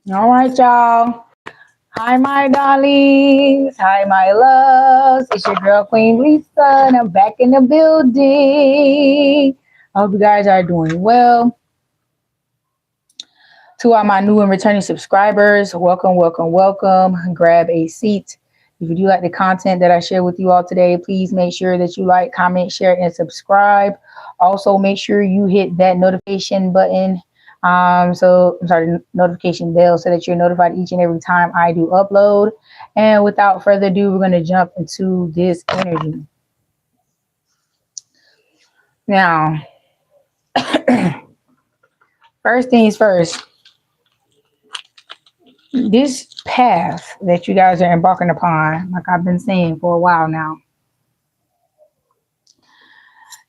All right, y'all. Hi, my darlings. Hi, my loves. It's your girl, Queen Lisa, and I'm back in the building. I hope you guys are doing well. To all my new and returning subscribers, welcome, welcome, welcome. Grab a seat. If you do like the content that I share with you all today, please make sure that you like, comment, share, and subscribe. Also, make sure you hit that notification button. I'm sorry, notification bell, so that you're notified each and every time I do upload. And without further ado, we're going to jump into this energy. Now, first things first, this path that you guys are embarking upon, like I've been saying for a while now,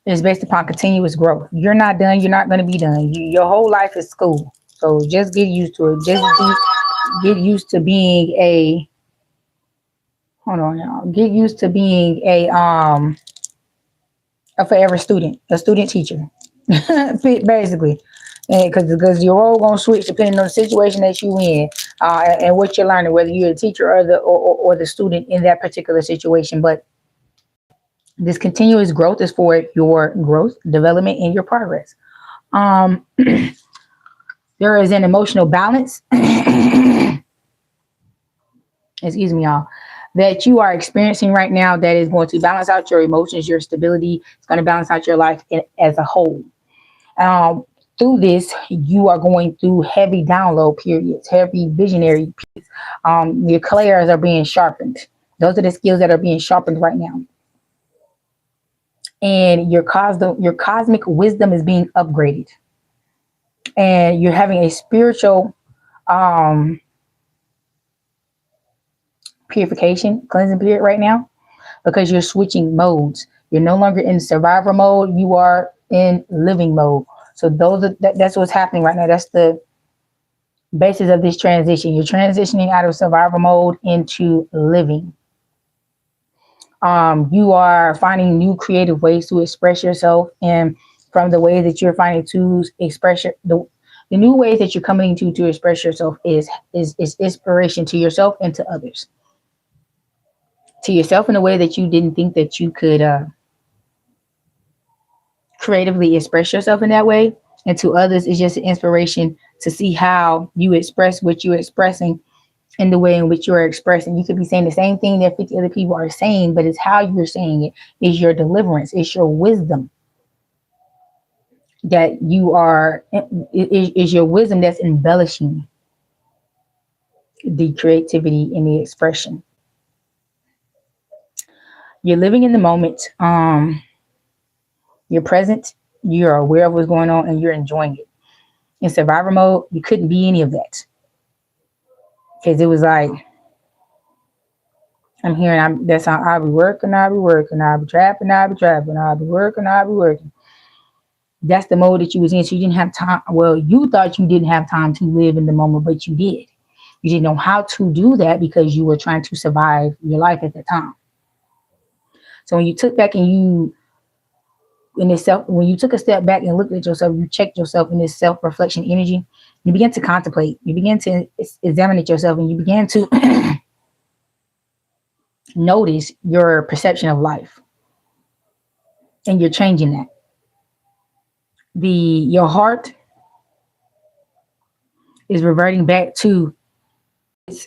is based upon continuous growth. You're not done. You're not going to be done. Your whole life is school. So just get used to it. Get used to being a, hold on, y'all. Get used to being a forever student, a student teacher, basically. Because your role gonna switch depending on the situation that you in, and what you're learning, whether you're a teacher or the student in that particular situation. But this continuous growth is for your growth, development, and your progress. Um, there is an emotional balance, excuse me, y'all, that you are experiencing right now that is going to balance out your emotions, your stability. It's going to balance out your life as a whole. Um, through this, you are going through heavy download periods, heavy visionary periods. Your clairs are being sharpened. Those are the skills that are being sharpened right now. And your cosmic wisdom is being upgraded. And you're having a spiritual um, purification, cleansing period right now, because you're switching modes. You're no longer in survivor mode. You are in living mode. So that's what's happening right now. That's the basis of this transition. You're transitioning out of survival mode into living. You are finding new creative ways to express yourself, and from the way that you're finding to express the new ways that you're coming to express yourself is inspiration to yourself and to others. To yourself in a way that you didn't think that you could creatively express yourself in that way, and to others it's just an inspiration to see how you express what you're expressing in the way in which you're expressing. You could be saying the same thing that 50 other people are saying, but it's how you're saying it, is your deliverance, it's your wisdom that you are, is your wisdom that's embellishing the creativity and the expression. You're living in the moment. You're present, you're aware of what's going on, and you're enjoying it. In survivor mode, you couldn't be any of that, because it was like, I'm hearing, that's how I'll be working, I'll be working, I'll be trapping, I'll be trapping, I'll be working, I'll be working. That's the mode that you was in. So you didn't have time. Well, you thought you didn't have time to live in the moment, but you did. You didn't know how to do that because you were trying to survive your life at the time. So when you took back and when you took a step back and looked at yourself, you checked yourself in this self-reflection energy, you began to contemplate, you began to examine yourself, and you began to notice your perception of life, and you're changing that. Your heart is reverting back to its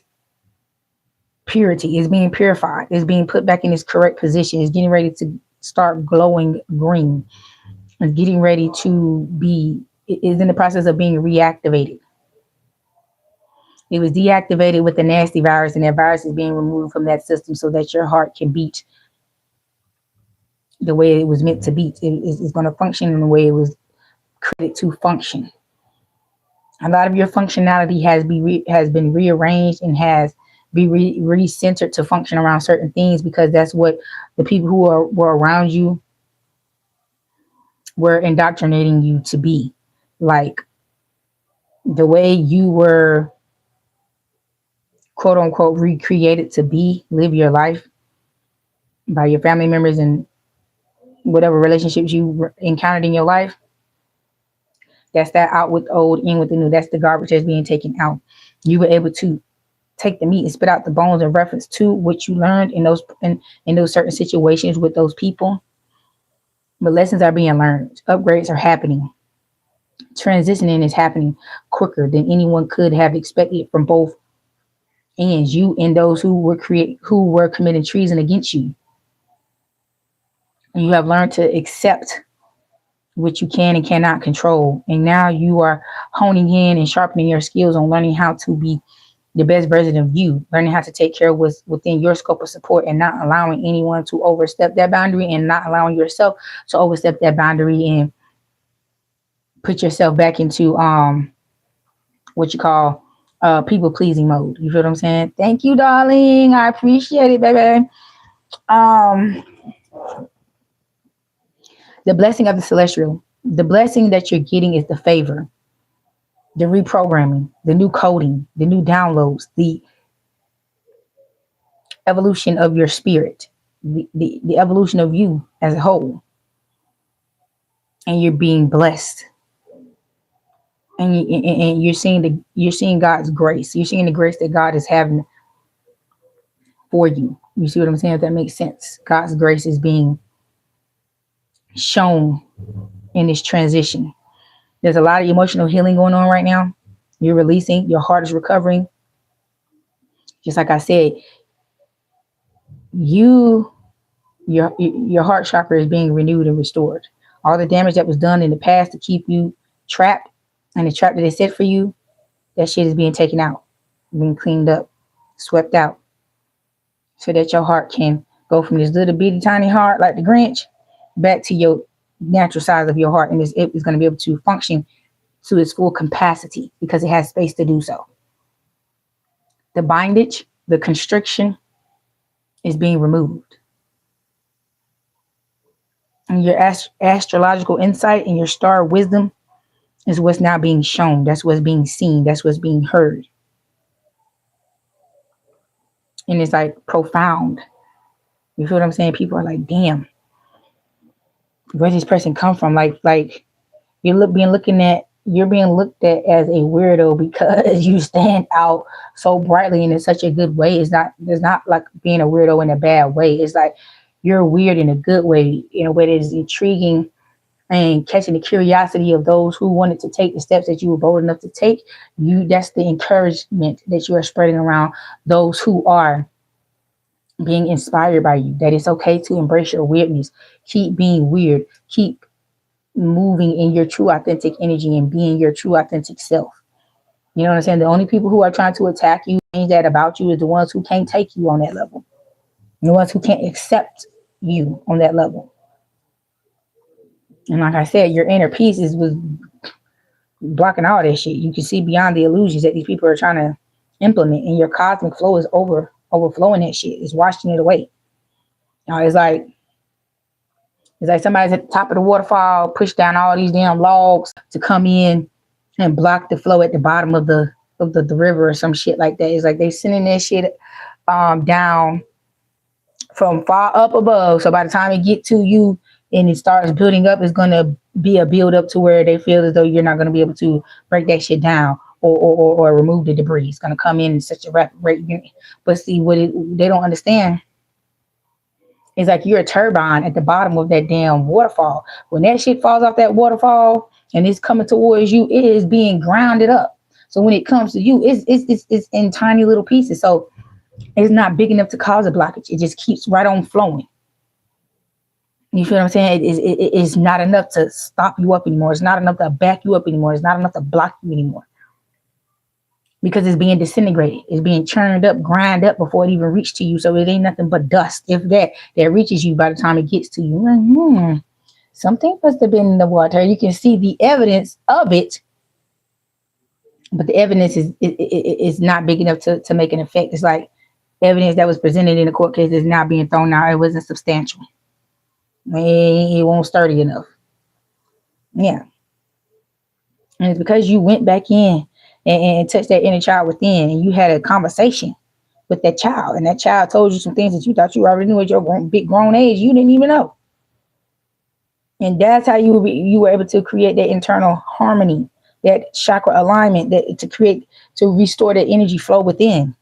purity. It's being purified. It's being put back in its correct position. It's getting ready to start glowing green. It's getting ready to be, it is in the process of being reactivated. It was deactivated with the nasty virus, and that virus is being removed from that system so that your heart can beat the way it was meant to beat. It's going to function in the way it was created to function. A lot of your functionality has been rearranged and has been recentered to function around certain things, because that's what the people who were around you were indoctrinating you to be. Like the way you were, quote unquote, recreated to live your life by your family members and whatever relationships you encountered in your life. That's that out with the old, in with the new. That's the garbage that's being taken out. You were able to take the meat and spit out the bones in reference to what you learned in those certain situations with those people. But lessons are being learned. Upgrades are happening. Transitioning is happening quicker than anyone could have expected from both ends, you and those who were committing treason against you. And you have learned to accept what you can and cannot control. And now you are honing in and sharpening your skills on learning how to be the best version of you, learning how to take care of what's within your scope of support and not allowing anyone to overstep that boundary, and not allowing yourself to overstep that boundary and put yourself back into what you call people pleasing mode. You feel what I'm saying? Thank you, darling. I appreciate it, baby. Um the blessing of the celestial, the blessing that you're getting is the favor, the reprogramming, the new coding, the new downloads, the evolution of your spirit, the evolution of you as a whole. And you're being blessed. And you're seeing God's grace. You're seeing the grace that God is having for you. You see what I'm saying? If that makes sense. God's grace is being shown in this transition. There's a lot of emotional healing going on right now. You're releasing. Your heart is recovering. Just like I said, your heart chakra is being renewed and restored. All the damage that was done in the past to keep you trapped, and the trap that they set for you, that shit is being taken out, being cleaned up, swept out, so that your heart can go from this little bitty tiny heart like the Grinch back to your natural size of your heart, and it is going to be able to function to its full capacity because it has space to do so. The bindage, the constriction is being removed. And your astrological insight and your star wisdom is what's now being shown. That's what's being seen. That's what's being heard. And it's like profound. You feel what I'm saying? People are like, damn, where did this person come from? Like you're being looked at as a weirdo because you stand out so brightly and in such a good way. It's not like being a weirdo in a bad way. It's like you're weird in a good way, in a way that is intriguing and catching the curiosity of those who wanted to take the steps that you were bold enough to take. That's the encouragement that you are spreading around those who are being inspired by you, that it's okay to embrace your weirdness. Keep being weird. Keep moving in your true authentic energy and being your true authentic self. You know what I'm saying? The only people who are trying to attack you, change that about you, is the ones who can't take you on that level. The ones who can't accept you on that level. And like I said, your inner peace was blocking all that shit. You can see beyond the illusions that these people are trying to implement, and your cosmic flow is overflowing that shit. It's washing it away. It's like somebody's at the top of the waterfall, push down all these damn logs to come in and block the flow at the bottom of the river or some shit like that. It's like they sending that shit down from far up above. So by the time it get to you and it starts building up, it's gonna be a build up to where they feel as though you're not gonna be able to break that shit down or remove the debris. It's gonna come in such a rapid rate. But see, they don't understand. It's like you're a turbine at the bottom of that damn waterfall. When that shit falls off that waterfall and it's coming towards you, it is being grounded up. So when it comes to you, it's in tiny little pieces. So it's not big enough to cause a blockage. It just keeps right on flowing. You feel what I'm saying? It's not enough to stop you up anymore. It's not enough to back you up anymore. It's not enough to block you anymore. Because it's being disintegrated. It's being churned up, grind up before it even reaches to you. So it ain't nothing but dust. If that reaches you by the time it gets to you. Like, something must have been in the water. You can see the evidence of it. But the evidence is not big enough to make an effect. It's like evidence that was presented in a court case is now being thrown out. It wasn't substantial. It won't sturdy enough. Yeah. And it's because you went back in and touched that inner child within, and you had a conversation with that child, and that child told you some things that you thought you already knew at your big grown age. You didn't even know. And that's how you were able to create that internal harmony that chakra alignment, that to restore the energy flow within.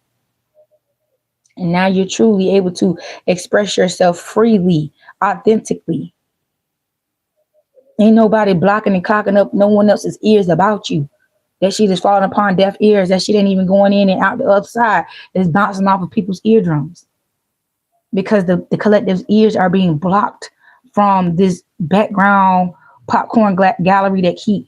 And now you're truly able to express yourself freely, authentically. Ain't nobody blocking and cocking up no one else's ears about you. That shit is falling upon deaf ears. That shit ain't even going in and out the other side. It's bouncing off of people's eardrums. Because the collective's ears are being blocked from this background popcorn gallery that keep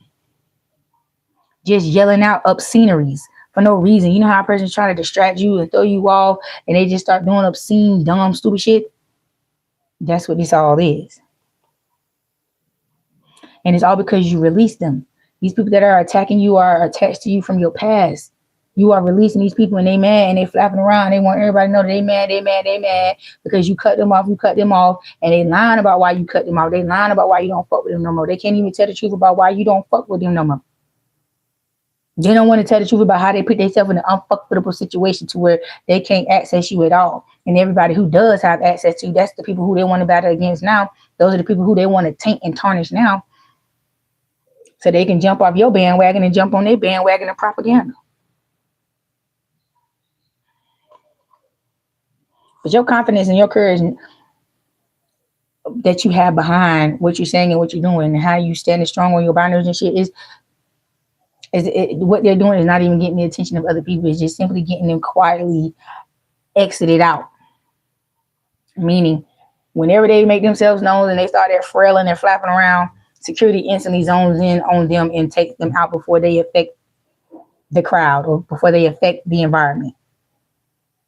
just yelling out obsceneries for no reason. You know how a person's trying to distract you and throw you off and they just start doing obscene, dumb, stupid shit? That's what this all is. And it's all because you release them. These people that are attacking you are attached to you from your past. You are releasing these people and they mad and they flapping around. They want everybody to know that they mad because you cut them off, and they lying about why you cut them off. They lying about why you don't fuck with them no more. They can't even tell the truth about why you don't fuck with them no more. They don't want to tell the truth about how they put themselves in an unfuckable situation to where they can't access you at all. And everybody who does have access to you, that's the people who they want to battle against now. Those are the people who they want to taint and tarnish now. So they can jump off your bandwagon and jump on their bandwagon of propaganda. But your confidence and your courage that you have behind what you're saying and what you're doing and how you standing strong on your boundaries and shit what they're doing is not even getting the attention of other people. It's just simply getting them quietly exited out. Meaning, whenever they make themselves known and they start that frailing and flapping around, security instantly zones in on them and takes them out before they affect the crowd or before they affect the environment.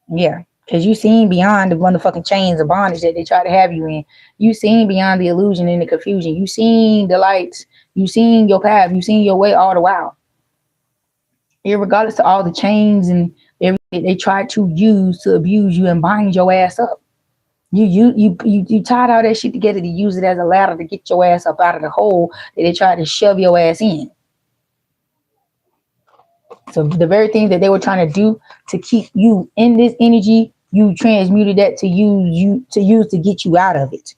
Yeah. Because you seen beyond the motherfucking chains of bondage that they try to have you in. You seen beyond the illusion and the confusion. You seen the lights. You seen your path. You seen your way all the while. Irregardless of all the chains and everything they try to use to abuse you and bind your ass up. You tied all that shit together to use it as a ladder to get your ass up out of the hole that they tried to shove your ass in. So the very thing that they were trying to do to keep you in this energy, you transmuted that to use to get you out of it.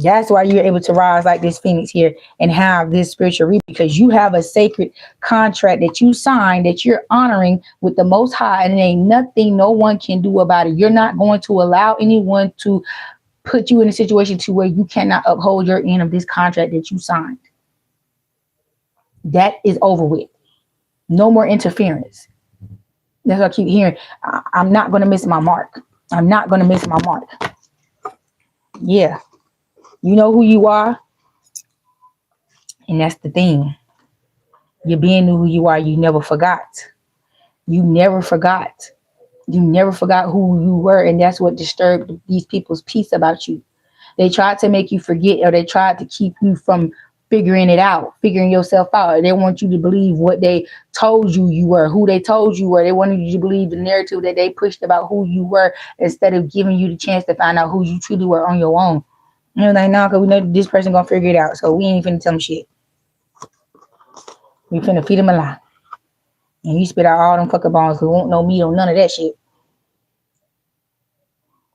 That's why you're able to rise like this phoenix here and have this spiritual reading, because you have a sacred contract that you signed that you're honoring with the Most High, and ain't nothing no one can do about it. You're not going to allow anyone to put you in a situation to where you cannot uphold your end of this contract that you signed. That is over with. No more interference. That's what I keep hearing. I'm not going to miss my mark. I'm not going to miss my mark. Yeah. You know who you are. And that's the thing. You're being who you are. You never forgot. You never forgot. You never forgot who you were. And that's what disturbed these people's peace about you. They tried to make you forget, or they tried to keep you from figuring it out, figuring yourself out. They want you to believe what they told you you were, who they told you were. They wanted you to believe the narrative that they pushed about who you were, instead of giving you the chance to find out who you truly were on your own. You know, like, nah, because we know this person gonna figure it out, so we ain't finna tell them shit. We finna feed them a lie. And you spit out all them fucking bones who won't know meat on none of that shit.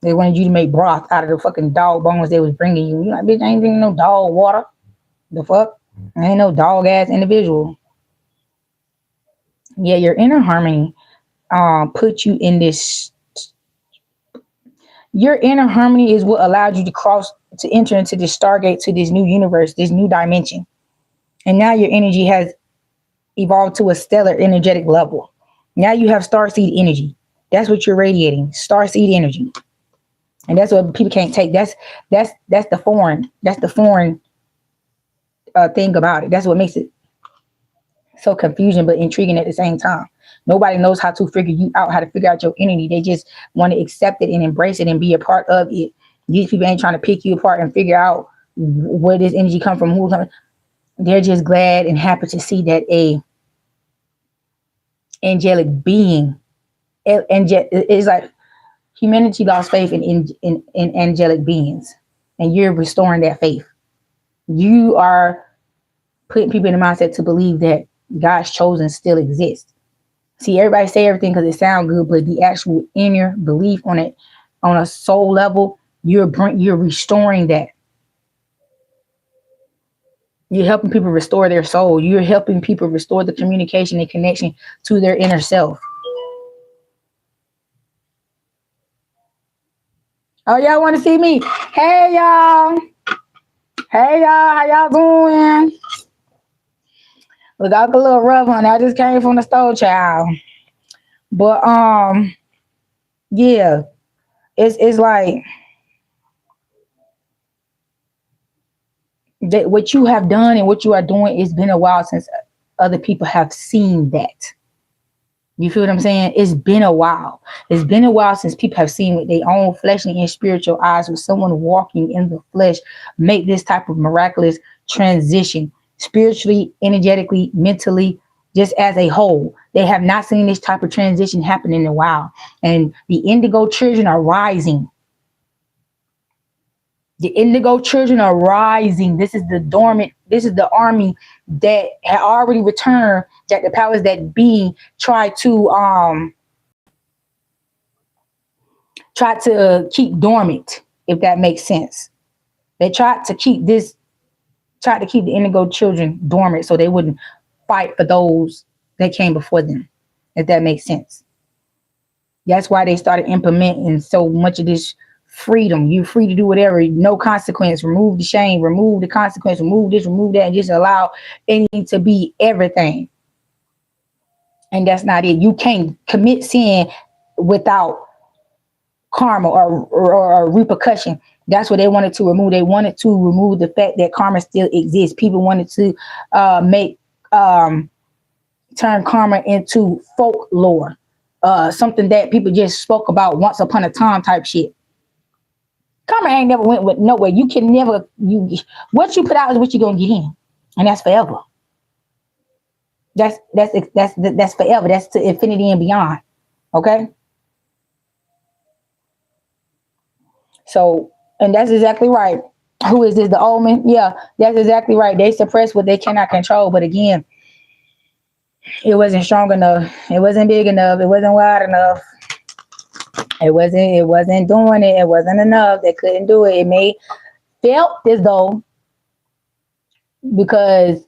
They wanted you to make broth out of the fucking dog bones they was bringing you. You like, bitch, I ain't drinking no dog water. The fuck? I ain't no dog ass individual. Yeah, your inner harmony put you in this. Your inner harmony is what allowed you to enter into this stargate, to this new universe, this new dimension. And now your energy has evolved to a stellar energetic level. Now you have starseed energy. That's what you're radiating, starseed energy. And that's what people can't take. That's the foreign thing about it. That's what makes it so confusing but intriguing at the same time. Nobody knows how to figure you out, how to figure out your energy. They just want to accept it and embrace it and be a part of it. These people ain't trying to pick you apart and figure out where this energy come from, who's coming. They're just glad and happy to see that a angelic being, it's like humanity lost faith in angelic beings, and you're restoring that faith. You are putting people in the mindset to believe that God's chosen still exists. See, everybody say everything because it sounds good, but the actual inner belief on a soul level, you're restoring that. You're helping people restore their soul. You're helping people restore the communication and connection to their inner self. Oh, y'all want to see me? Hey, y'all. Hey, y'all. How y'all doing? Look, I got a little rough, honey. I just came from the store, child. But, yeah. It's like that what you have done and what you are doing, it's been a while since other people have seen that. You feel what I'm saying? It's been a while. It's been a while since people have seen with their own fleshly and spiritual eyes with someone walking in the flesh make this type of miraculous transition spiritually, energetically, mentally, just as a whole. They have not seen this type of transition happen in a while. And the indigo children are rising. The indigo children are rising. This is the dormant, this is the army that had already returned, that the powers that be try to keep dormant, if that makes sense. They tried to keep the indigo children dormant so they wouldn't fight for those that came before them, if that makes sense. That's why they started implementing so much of this freedom. You're free to do whatever, no consequence, remove the shame, remove the consequence, remove this, remove that, and just allow anything to be everything. And that's not it. You can't commit sin without karma or repercussion. That's what they wanted to remove. They wanted to remove the fact that karma still exists. People wanted to turn karma into folklore, something that people just spoke about once upon a time type shit. Karma ain't never went with nowhere. You can never, what you put out is what you're gonna get in, and that's forever. That's forever. That's to infinity and beyond. Okay. So, and that's exactly right. Who is this? The omen? Yeah, that's exactly right. They suppress what they cannot control. But again, it wasn't strong enough. It wasn't big enough. It wasn't wide enough. It wasn't doing it. It wasn't enough. They couldn't do it. It felt as though, because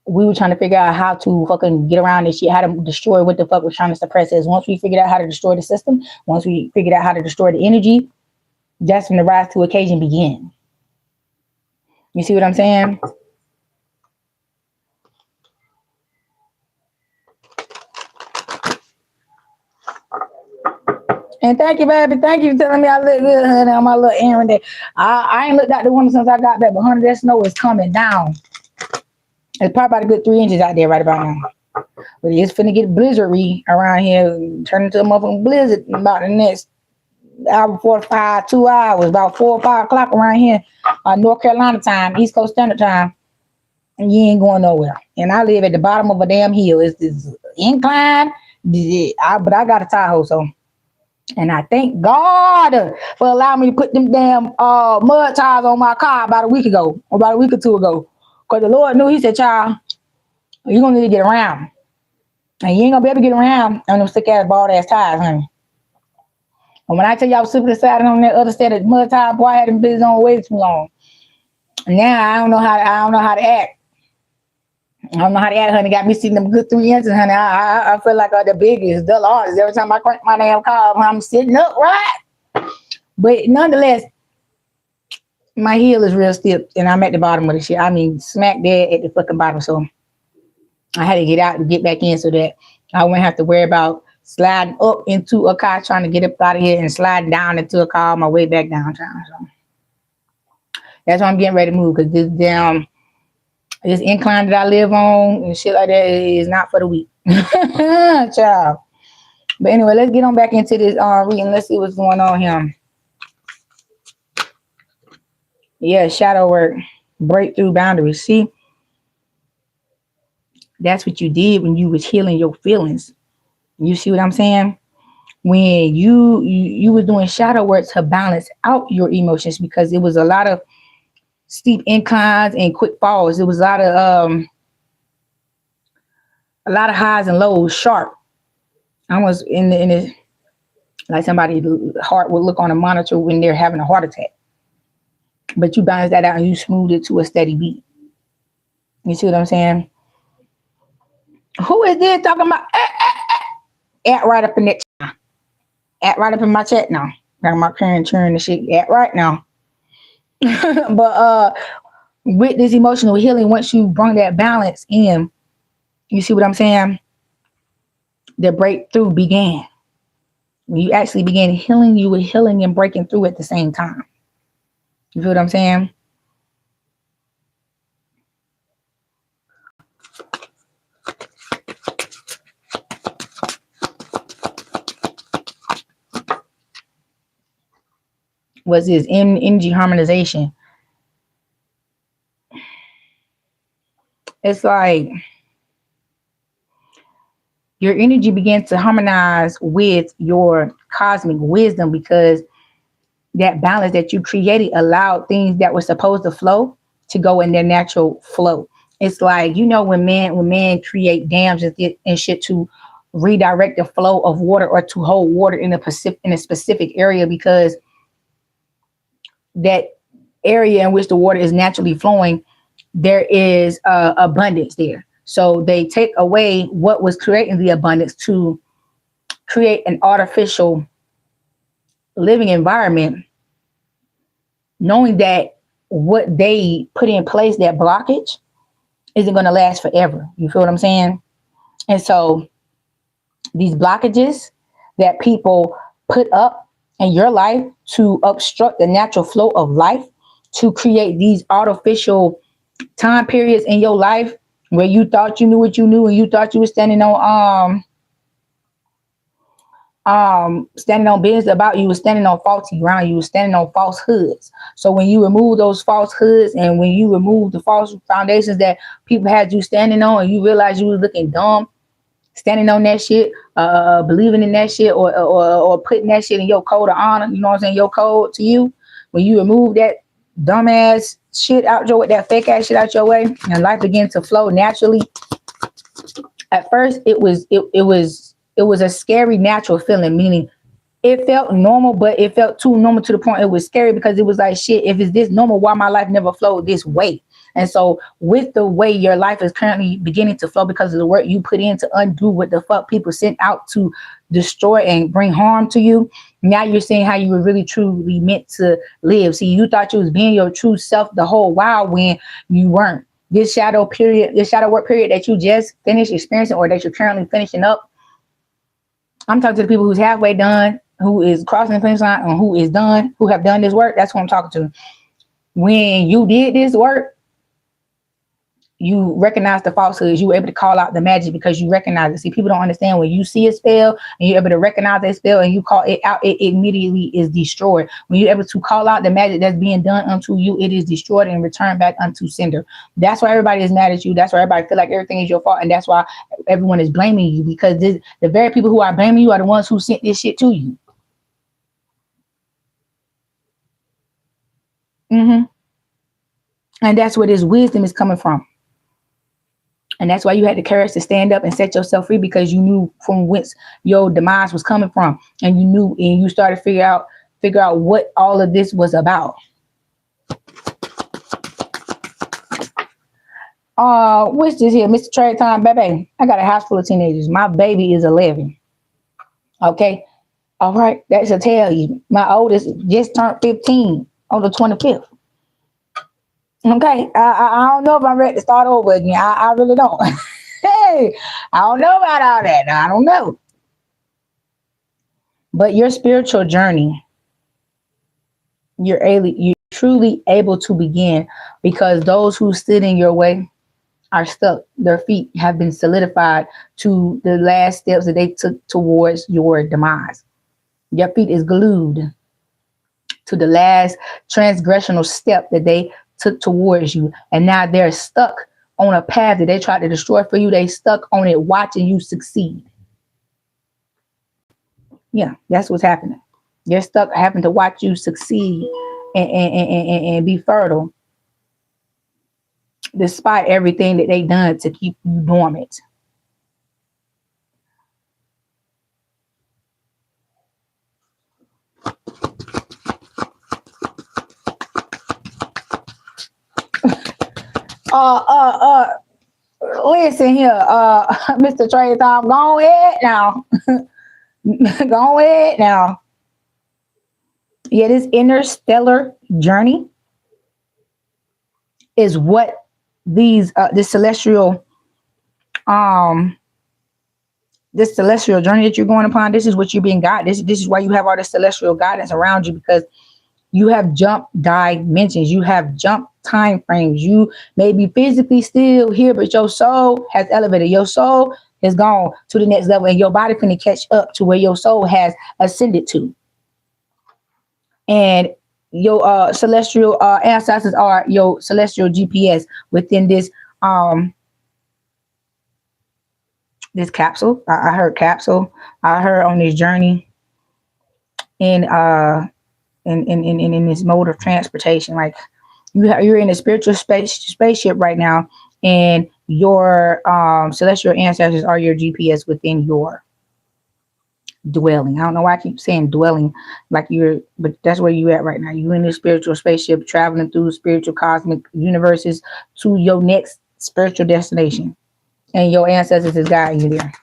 we were trying to figure out how to fucking get around this shit, how to destroy what the fuck we're trying to suppress is. Once we figured out how to destroy the system, once we figured out how to destroy the energy, that's when the rise to occasion began. You see what I'm saying? And thank you, baby. Thank you for telling me I look good, honey, on my little errand day. I ain't looked out the window since I got back, but honey, that snow is coming down. It's probably about a good 3 inches out there right about now. But it's finna get blizzardy around here, turn into a motherfucking blizzard about the next hour, 45, 2 hours, about 4 or 5 o'clock around here, North Carolina time, East Coast Standard Time. And you ain't going nowhere. And I live at the bottom of a damn hill. It's this incline, but I got a Tahoe, so. And I thank God for allowing me to put them damn mud tires on my car about a week or 2 ago. Because the Lord knew, he said, child, you're going to need to get around. And you ain't going to be able to get around on them sick-ass, bald-ass tires, honey. And when I tell you I was slipping aside on that other set of mud tire, boy, I had them bitches on way too long. Now I don't know how to act. I don't know how to act, honey. Got me sitting them good 3 inches, honey. I feel like the biggest, the largest. Every time I crank my damn car, I'm sitting up, right? But nonetheless, my heel is real stiff, and I'm at the bottom of the shit. I mean, smack dead at the fucking bottom. So I had to get out and get back in so that I wouldn't have to worry about sliding up into a car, trying to get up out of here, and sliding down into a car on my way back downtown. So that's why I'm getting ready to move, because this incline that I live on and shit like that is not for the weak. Child. But anyway, let's get on back into this reading. Let's see what's going on here. Yeah, shadow work. Breakthrough boundaries. See? That's what you did when you was healing your feelings. You see what I'm saying? When you was doing shadow work to balance out your emotions, because it was a lot of steep inclines and quick falls. It was a lot of highs and lows, sharp. Almost in the like somebody's heart would look on a monitor when they're having a heart attack. But you balance that out and you smooth it to a steady beat. You see what I'm saying? Who is this talking about? At right up in that, at right up in my chat now. Got my current turn and shit at right now. But with this emotional healing, once you bring that balance in, you see what I'm saying? The breakthrough began. When you actually began healing, you were healing and breaking through at the same time. You feel what I'm saying? Was this energy harmonization? It's like your energy began to harmonize with your cosmic wisdom, because that balance that you created allowed things that were supposed to flow to go in their natural flow. It's like, you know, when men create dams and shit to redirect the flow of water, or to hold water in a specific area, because that area in which the water is naturally flowing, there is abundance there. So they take away what was creating the abundance to create an artificial living environment, knowing that what they put in place, that blockage, isn't going to last forever. You feel what I'm saying? And so these blockages that people put up in your life to obstruct the natural flow of life, to create these artificial time periods in your life where you thought you knew what you knew, and you thought you were standing on business about, you were standing on faulty ground, you were standing on falsehoods. So when you remove those falsehoods, and when you remove the false foundations that people had you standing on, and you realize you was looking dumb standing on that shit, believing in that shit, or putting that shit in your code of honor, you know what I'm saying, your code to you, when you remove that dumbass shit out your way, that fake ass shit out your way, and life begins to flow naturally. At first, it was a scary natural feeling, meaning it felt normal, but it felt too normal to the point it was scary, because it was like, shit, if it's this normal, why my life never flowed this way? And so with the way your life is currently beginning to flow, because of the work you put in to undo what the fuck people sent out to destroy and bring harm to you, now you're seeing how you were really truly meant to live. See, you thought you was being your true self the whole while, when you weren't. This shadow period, this shadow work period that you just finished experiencing, or that you're currently finishing up, I'm talking to the people who's halfway done, who is crossing the finish line, and who is done, who have done this work. That's what I'm talking to. When you did this work, you recognize the falsehoods. You were able to call out the magic, because you recognize it. See, people don't understand, when you see a spell and you're able to recognize that spell and you call it out, it immediately is destroyed. When you're able to call out the magic that's being done unto you, it is destroyed and returned back unto sender. That's why everybody is mad at you. That's why everybody feel like everything is your fault. And that's why everyone is blaming you, because the very people who are blaming you are the ones who sent this shit to you. Mm-hmm. And that's where this wisdom is coming from. And that's why you had the courage to stand up and set yourself free, because you knew from whence your demise was coming from. And you knew, and you started to figure out what all of this was about. What's this here? Mr. Trade Time, baby. I got a house full of teenagers. My baby is 11. Okay. All right. That should tell you. My oldest just turned 15 on the 25th. Okay. I don't know if I'm ready to start over again. I really don't. Hey, I don't know about all that. I don't know. But your spiritual journey, you're truly able to begin, because those who stood in your way are stuck. Their feet have been solidified to the last steps that they took towards your demise. Your feet is glued to the last transgressional step that they took towards you. And now they're stuck on a path that they tried to destroy for you. They stuck on it, watching you succeed. Yeah, that's what's happening. They're stuck having to watch you succeed and be fertile, despite everything that they done to keep you dormant. Listen here, Mr. Trey Tom, go ahead now. Go ahead now. Yeah, this interstellar journey is what these this um celestial journey that you're going upon. This is what you're being guided. This is why you have all this celestial guidance around you, because you have jumped dimensions, you have jumped time frames. You may be physically still here, but your soul has elevated. Your soul has gone to the next level, and your body finna catch up to where your soul has ascended to. And your celestial ancestors are your celestial GPS within this capsule. I heard capsule. I heard on this journey in in this mode of transportation. Like you're in a spiritual spaceship right now, and your celestial ancestors are your GPS within your dwelling. I don't know why I keep saying dwelling, but that's where you at right now. You're in this spiritual spaceship, traveling through spiritual cosmic universes to your next spiritual destination, and your ancestors is guiding you there.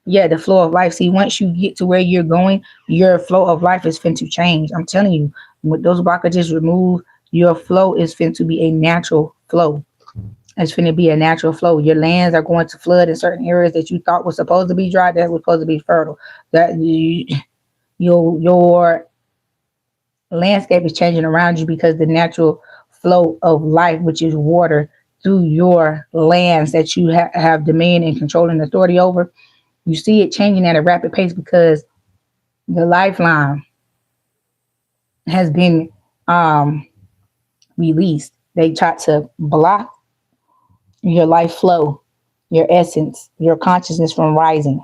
Yeah, the flow of life. See, once you get to where you're going, your flow of life is fin to change. I'm telling you, with those blockages removed, your flow is fin to be a natural flow. It's finna be a natural flow. Your lands are going to flood in certain areas that you thought was supposed to be dry, that was supposed to be fertile. Your landscape is changing around you because the natural flow of life, which is water, through your lands that you have domain and control and authority over, you see it changing at a rapid pace because the lifeline has been released. They tried to block your life flow, your essence, your consciousness from rising.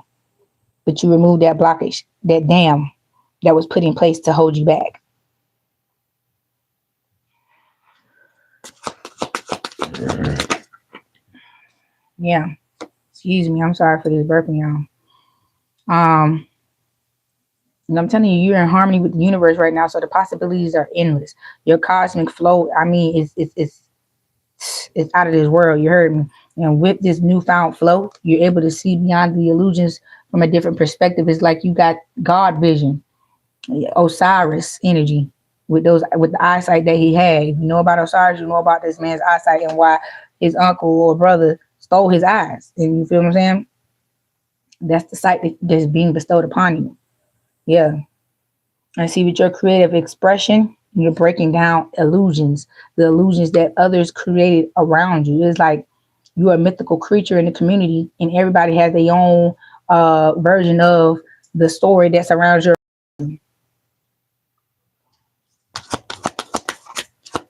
But you remove that blockage, that dam that was put in place to hold you back. Yeah. Excuse me. I'm sorry for this burping, y'all. And I'm telling you, you're in harmony with the universe right now. So the possibilities are endless. Your cosmic flow, I mean, it's out of this world. You heard me. And with this newfound flow, you're able to see beyond the illusions from a different perspective. It's like you got God vision, Osiris energy with the eyesight that he had. If you know about Osiris, you know about this man's eyesight and why his uncle or brother stole his eyes. And you feel what I'm saying? That's the sight that's being bestowed upon you. Yeah. I see with your creative expression, you're breaking down illusions, the illusions that others created around you. It's like you're a mythical creature in the community, and everybody has their own version of the story that's around your. And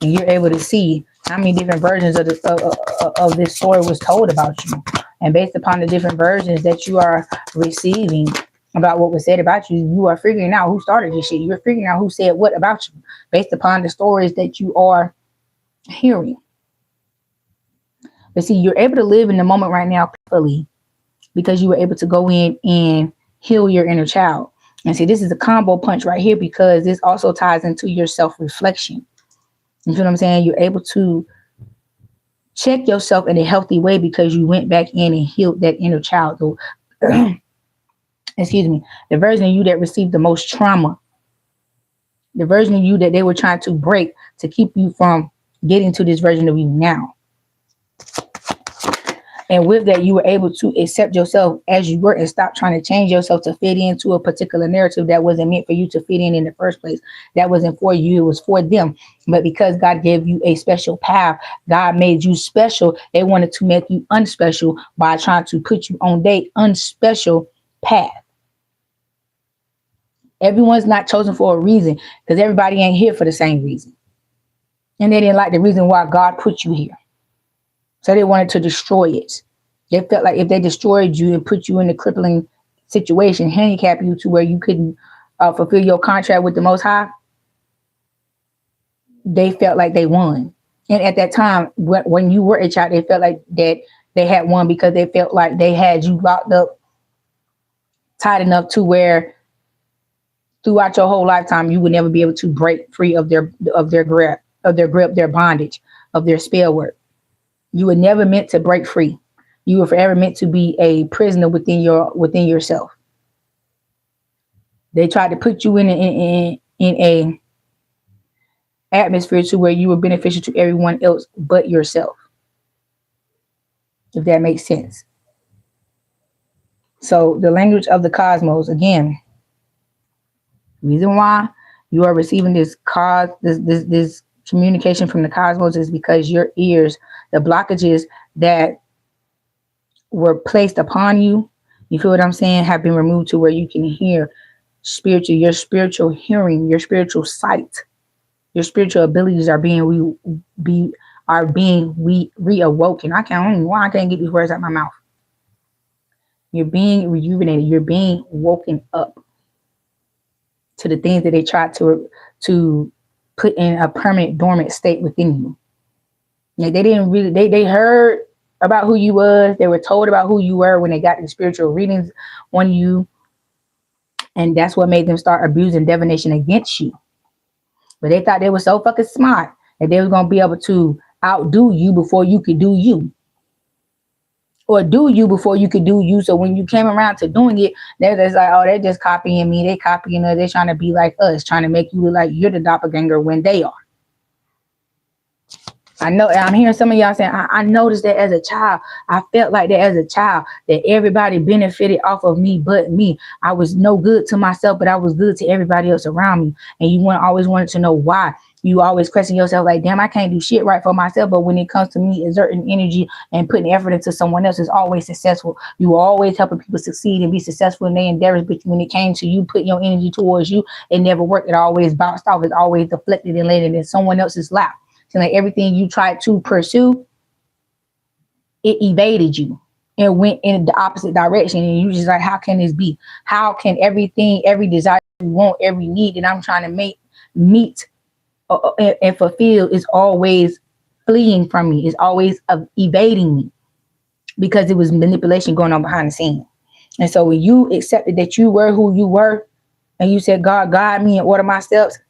you're able to see how many different versions of this story was told about you. And based upon the different versions that you are receiving about what was said about you, you are figuring out who started this shit. You're figuring out who said what about you based upon the stories that you are hearing. But see, you're able to live in the moment right now fully because you were able to go in and heal your inner child. And see, this is a combo punch right here because this also ties into your self-reflection. You feel what I'm saying? You're able to check yourself in a healthy way because you went back in and healed that inner child. Excuse me, the version of you that received the most trauma, the version of you that they were trying to break to keep you from getting to this version of you now. And with that, you were able to accept yourself as you were and stop trying to change yourself to fit into a particular narrative that wasn't meant for you to fit in the first place. That wasn't for you. It was for them. But because God gave you a special path, God made you special. They wanted to make you unspecial by trying to put you on their unspecial path. Everyone's not chosen for a reason because everybody ain't here for the same reason. And they didn't like the reason why God put you here. So they wanted to destroy it. They felt like if they destroyed you and put you in a crippling situation, handicap you to where you couldn't fulfill your contract with the Most High, they felt like they won. And at that time, when you were a child, they felt like that they had won because they felt like they had you locked up tight enough to where throughout your whole lifetime, you would never be able to break free of their bondage, of their spell work. You were never meant to break free. You were forever meant to be a prisoner within yourself. They tried to put you in a atmosphere to where you were beneficial to everyone else but yourself, if that makes sense. So the language of the cosmos, again, reason why you are receiving this communication from the cosmos is because your ears, the blockages that were placed upon you, you feel what I'm saying, have been removed to where you can hear your spiritual hearing, your spiritual sight, your spiritual abilities are being reawoken. I don't know why I can't get these words out my mouth. You're being rejuvenated. You're being woken up to the things that they tried to put in a permanent dormant state within you. Like they didn't really they heard about who you was. They were told about who you were when they got the spiritual readings on you, and that's what made them start abusing divination against you. But they thought they were so fucking smart that they was gonna be able to outdo you before you could do you, or do you before you could do you. So when you came around to doing it, they're just like, oh, they're just copying me. They copying us. They're trying to be like us, trying to make you look like you're the doppelganger when they are. I know I'm hearing some of y'all saying, I noticed that as a child. I felt like that as a child, that everybody benefited off of me but me. I was no good to myself, but I was good to everybody else around me. And you always wanted to know why. You always question yourself like, damn, I can't do shit right for myself. But when it comes to me exerting energy and putting effort into someone else, is always successful. You always helping people succeed and be successful in their endeavors. But when it came to you putting your energy towards you, it never worked. It always bounced off. It's always deflected and landed in someone else's lap. So like everything you tried to pursue, it evaded you and went in the opposite direction. And you just like, how can this be? How can everything, every desire you want, every need that I'm trying to meet and fulfill is always fleeing from me, is always evading me, because it was manipulation going on behind the scene. And so when you accepted that you were who you were, and you said, God, guide me and order my steps,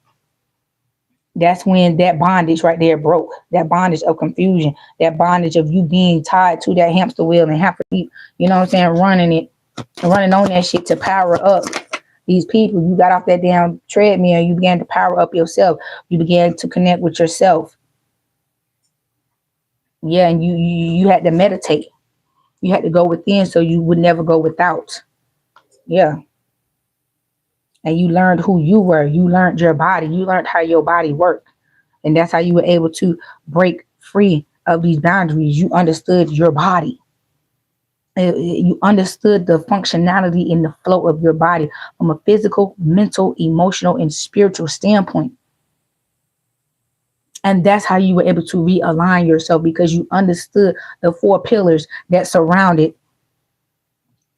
that's when that bondage right there broke. That bondage of confusion, that bondage of you being tied to that hamster wheel and have to keep, you know what I'm saying, running on that shit to power up these people. You got off that damn treadmill. You began to power up yourself. You began to connect with yourself. Yeah, and you had to meditate. You had to go within so you would never go without. Yeah. And you learned who you were. You learned your body. You learned how your body worked. And that's how you were able to break free of these boundaries. You understood your body. You understood the functionality in the flow of your body from a physical, mental, emotional, and spiritual standpoint. And that's how you were able to realign yourself, because you understood the 4 pillars that surrounded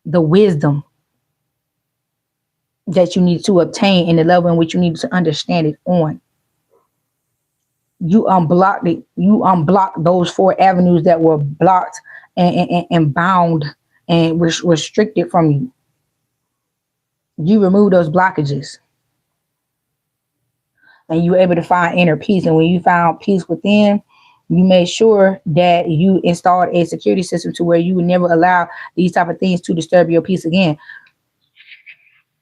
the wisdom that you need to obtain and the level in which you need to understand it on. You unblocked it. You unblocked those 4 avenues that were blocked and bound and restricted from you. You removed those blockages. And you were able to find inner peace. And when you found peace within, you made sure that you installed a security system to where you would never allow these type of things to disturb your peace again.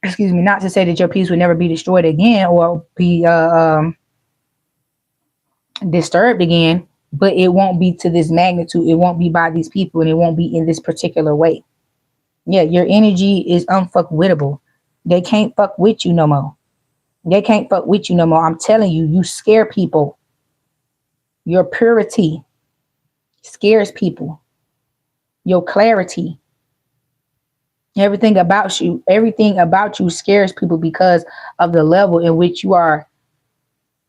Excuse me, not to say that your peace would never be destroyed again or be disturbed again, but it won't be to this magnitude. It won't be by these people, and it won't be in this particular way. Yeah, your energy is unfuckwittable. They can't fuck with you no more. They can't fuck with you no more. I'm telling you, you scare people. Your purity scares people. Your clarity, everything about you scares people because of the level in which you are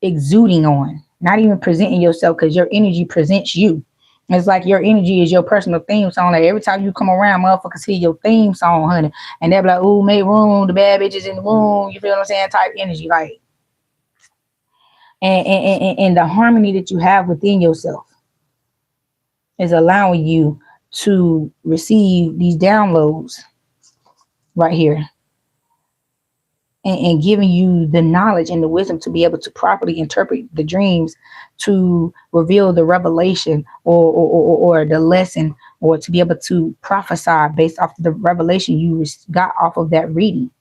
exuding on. Not even presenting yourself, because your energy presents you. It's like your energy is your personal theme song. Like every time you come around, motherfuckers hear your theme song, honey. And they're like, ooh, make room, the bad bitches in the room. You feel what I'm saying? Type energy. Like, and the harmony that you have within yourself is allowing you to receive these downloads right here. and giving you the knowledge and the wisdom to be able to properly interpret the dreams, to reveal the revelation, or the lesson, or to be able to prophesy based off of the revelation you got off of that reading.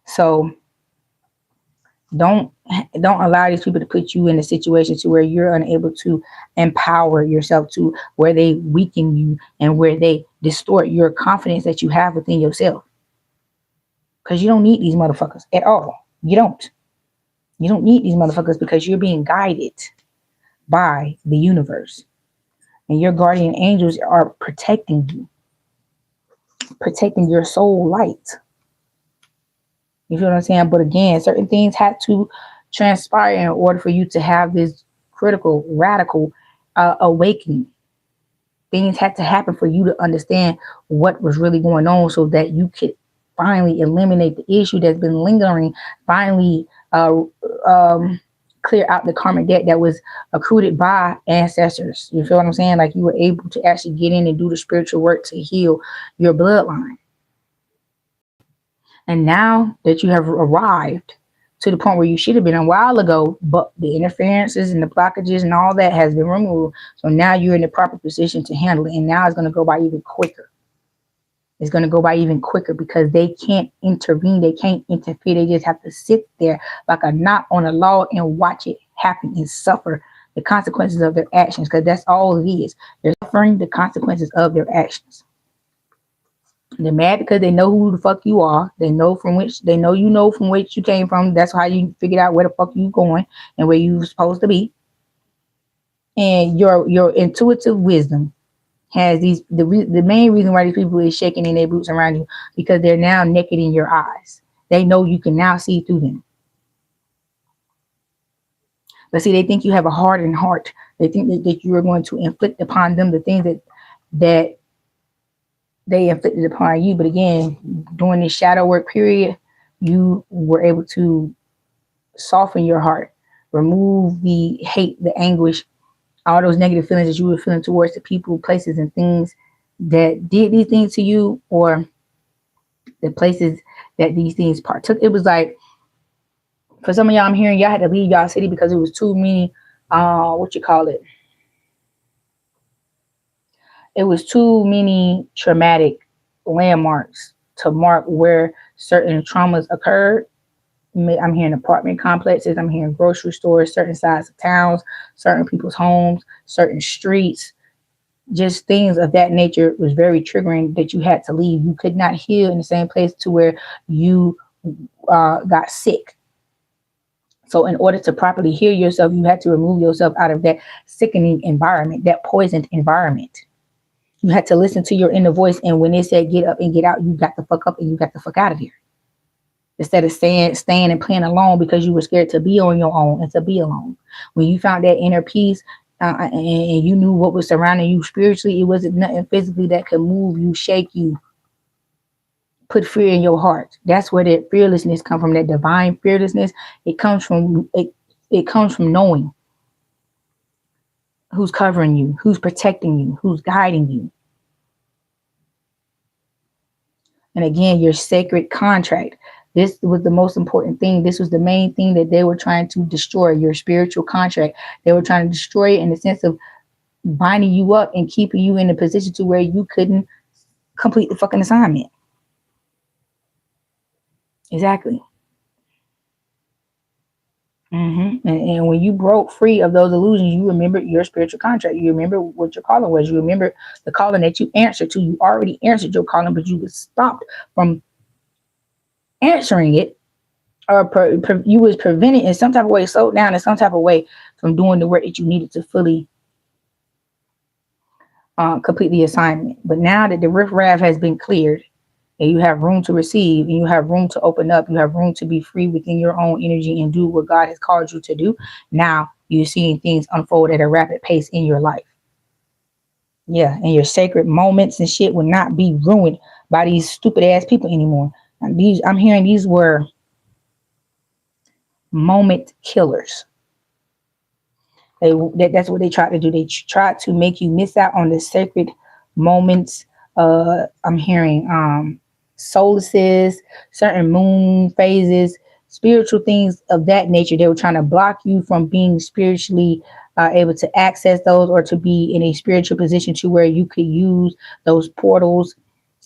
So don't don't allow these people to put you in a situation to where you're unable to empower yourself, to where they weaken you and where they distort your confidence that you have within yourself. Because you don't need these motherfuckers at all. You don't need these motherfuckers, because you're being guided by the universe, and your guardian angels are protecting you, protecting your soul light. You feel what I'm saying? But again, certain things had to transpire in order for you to have this critical, radical awakening. Things had to happen for you to understand what was really going on, so that you could finally eliminate the issue that's been lingering, finally clear out the karmic debt that was accrued by ancestors. You feel what I'm saying? Like, you were able to actually get in and do the spiritual work to heal your bloodline. And now that you have arrived to the point where you should have been a while ago, but the interferences and the blockages and all that has been removed. So now you're in the proper position to handle it. And now it's going to go by even quicker. It's going to go by even quicker, because they can't intervene. They can't interfere. They just have to sit there like a knot on a log and watch it happen and suffer the consequences of their actions. Because that's all it is. They're suffering the consequences of their actions. They're mad because they know who the fuck you are. They know from which you came from. That's how you figured out where the fuck you going and where you supposed to be. And your intuitive wisdom has the main reason why these people is shaking in their boots around you, because they're now naked in your eyes. They know you can now see through them. But see, they think you have a hardened heart. They think that you are going to inflict upon them the things that they inflicted upon you. But again, during this shadow work period, you were able to soften your heart, remove the hate, the anguish, all those negative feelings that you were feeling towards the people, places, and things that did these things to you, or the places that these things partook. It was like, for some of y'all, I'm hearing y'all had to leave y'all city because it was too many, it was too many traumatic landmarks to mark where certain traumas occurred. I'm hearing apartment complexes, I'm hearing grocery stores, certain sides of towns, certain people's homes, certain streets, just things of that nature was very triggering, that you had to leave. You could not heal in the same place to where you got sick. So in order to properly heal yourself, you had to remove yourself out of that sickening environment, that poisoned environment. You had to listen to your inner voice. And when it said get up and get out, you got the fuck up and you got the fuck out of there. Instead of staying and playing alone because you were scared to be on your own and to be alone. When you found that inner peace and you knew what was surrounding you spiritually, it wasn't nothing physically that could move you, shake you, put fear in your heart. That's where that fearlessness comes from, that divine fearlessness. It comes from knowing who's covering you, who's protecting you, who's guiding you. And again, your sacred contract. This was the most important thing. This was the main thing that they were trying to destroy, your spiritual contract. They were trying to destroy it in the sense of binding you up and keeping you in a position to where you couldn't complete the fucking assignment. Exactly. And when you broke free of those illusions, you remembered your spiritual contract. You remember what your calling was. You remember the calling that you answered to. You already answered your calling, but you was stopped from answering it, or you was prevented in some type of way, slowed down in some type of way from doing the work that you needed to fully complete the assignment. But now that the riffraff has been cleared, and you have room to receive, and you have room to open up, you have room to be free within your own energy and do what God has called you to do. Now you're seeing things unfold at a rapid pace in your life. Yeah, and your sacred moments and shit will not be ruined by these stupid ass people anymore. And I'm hearing these were moment killers. That's what they tried to do. They tried to make you miss out on the sacred moments. I'm hearing solaces, certain moon phases, spiritual things of that nature. They were trying to block you from being spiritually able to access those, or to be in a spiritual position to where you could use those portals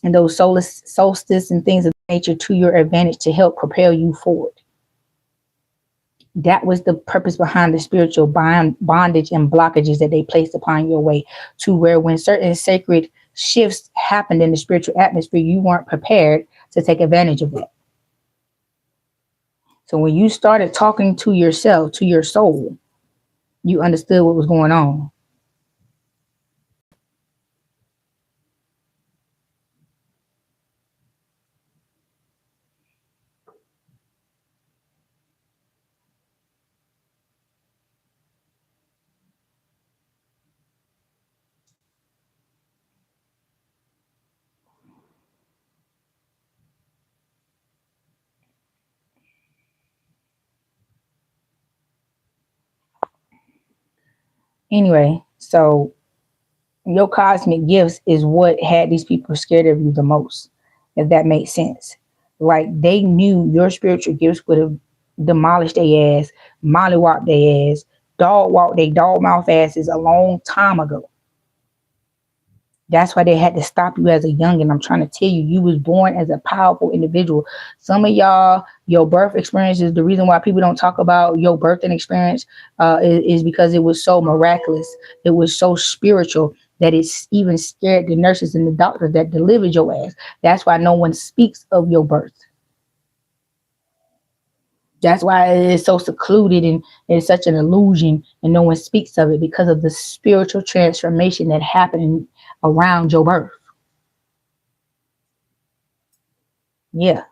and those solstice and things of nature to your advantage to help propel you forward. That was the purpose behind the spiritual bondage and blockages that they placed upon your way, to where when certain sacred shifts happened in the spiritual atmosphere, you weren't prepared to take advantage of it. So when you started talking to yourself, to your soul, you understood what was going on. Anyway, so your cosmic gifts is what had these people scared of you the most, if that makes sense. Like, they knew your spiritual gifts would have demolished their ass, mollywop their ass, dog walked their dog mouth asses a long time ago. That's why they had to stop you as a youngin'. I'm trying to tell you, you was born as a powerful individual. Some of y'all, your birth experience is the reason why people don't talk about your birthing experience, is because it was so miraculous. It was so spiritual that it's even scared the nurses and the doctors that delivered your ass. That's why no one speaks of your birth. That's why it is so secluded and it's such an illusion, and no one speaks of it, because of the spiritual transformation that happened around your birth. Yeah.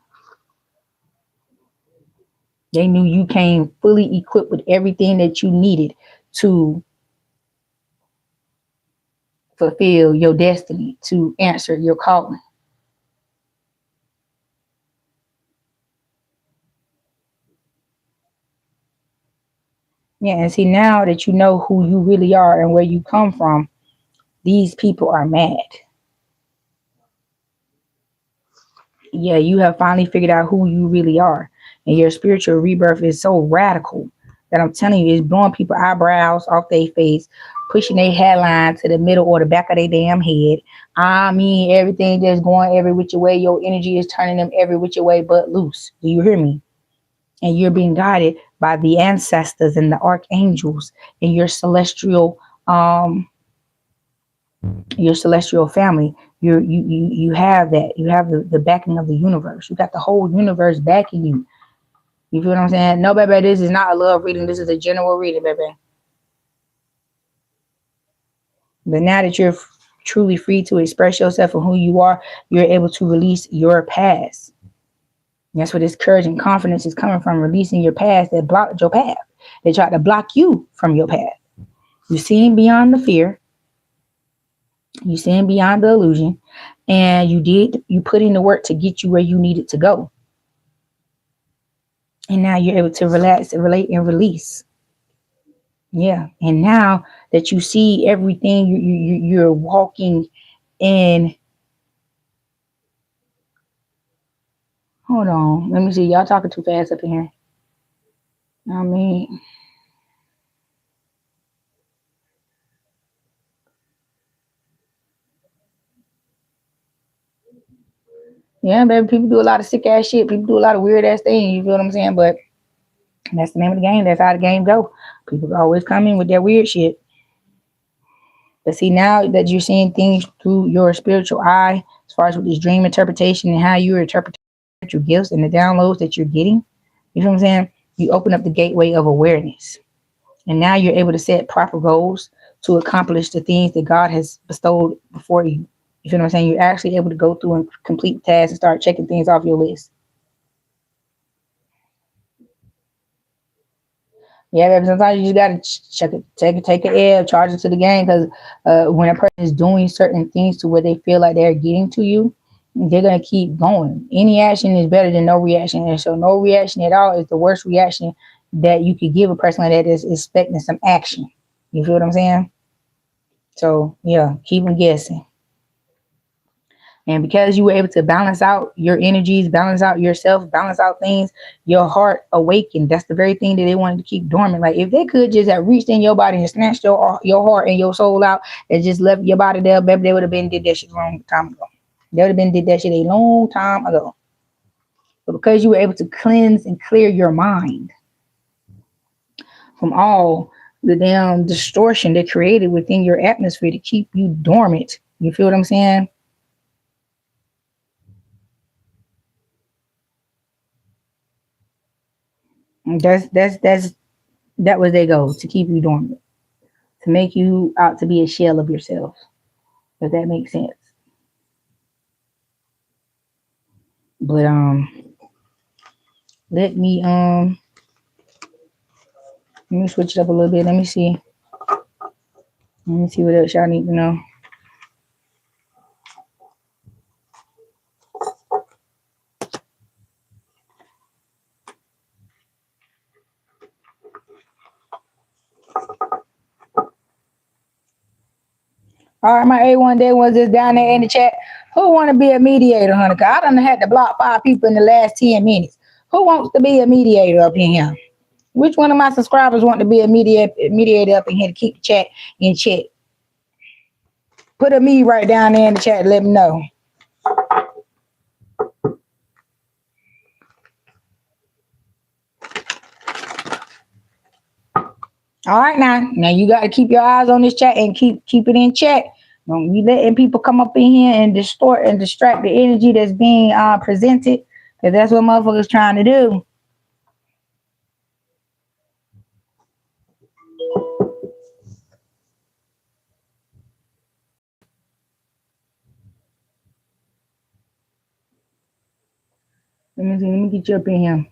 They knew you came fully equipped with everything that you needed to fulfill your destiny, to answer your calling. Yeah, and see, now that you know who you really are and where you come from, these people are mad. Yeah, you have finally figured out who you really are. And your spiritual rebirth is so radical that I'm telling you, it's blowing people eyebrows off their face, pushing their hairline to the middle or the back of their damn head. I mean, everything that's going every which way, your energy is turning them every which way but loose. Do you hear me? And you're being guided by the ancestors and the archangels and um your celestial family. You have that. You have the backing of the universe. You got the whole universe backing you. You feel what I'm saying? No, baby, this is not a love reading. This is a general reading, baby. But now that you're truly free to express yourself and who you are, you're able to release your past. That's where this courage and confidence is coming from, releasing your past that blocked your path. They tried to block you from your path. You're seeing beyond the fear. You're seeing beyond the illusion. And you put in the work to get you where you needed to go. And now you're able to relax, relate, and release. Yeah. And now that you see everything, you're walking in. Hold on. Let me see. Y'all talking too fast up in here. I mean, yeah, baby, people do a lot of sick ass shit. People do a lot of weird ass things. You feel what I'm saying? But that's the name of the game. That's how the game go. People always come in with their weird shit. But see, now that you're seeing things through your spiritual eye, as far as with this dream interpretation and how you interpret your gifts and the downloads that you're getting, you know what I'm saying? You open up the gateway of awareness. And now you're able to set proper goals to accomplish the things that God has bestowed before you. You feel what I'm saying? You're actually able to go through and complete tasks and start checking things off your list. Yeah, baby, sometimes you just gotta check it, take an L, charge it to the game, because when a person is doing certain things to where they feel like they're getting to you, they're gonna keep going. Any action is better than no reaction, and so no reaction at all is the worst reaction that you could give a person like that is expecting some action. You feel what I'm saying? So yeah, keep them guessing. And because you were able to balance out your energies, balance out yourself, balance out things, your heart awakened. That's the very thing that they wanted to keep dormant. Like if they could just have reached in your body and snatched your heart and your soul out and just left your body there, baby, they would have been did that shit a long time ago. They would have been did that shit a long time ago. But because you were able to cleanse and clear your mind from all the damn distortion they created within your atmosphere to keep you dormant. You feel what I'm saying? That's that was their goal, to keep you dormant, to make you out to be a shell of yourself. If that makes sense. But let me let me switch it up a little bit. Let me see. Let me see what else y'all need to know. All right, my A1 day was just down there in the chat. Who want to be a mediator, honey? Cause I done had to block 5 people in the last 10 minutes. Who wants to be a mediator up in here? Which one of my subscribers want to be a mediator up in here to keep the chat in check? Put a me right down there in the chat. Let me know. All right, now you got to keep your eyes on this chat and keep it in check. Don't be letting people come up in here and distort and distract the energy that's being presented, because that's what motherfuckers trying to do. Let me see. Let me get you up in here.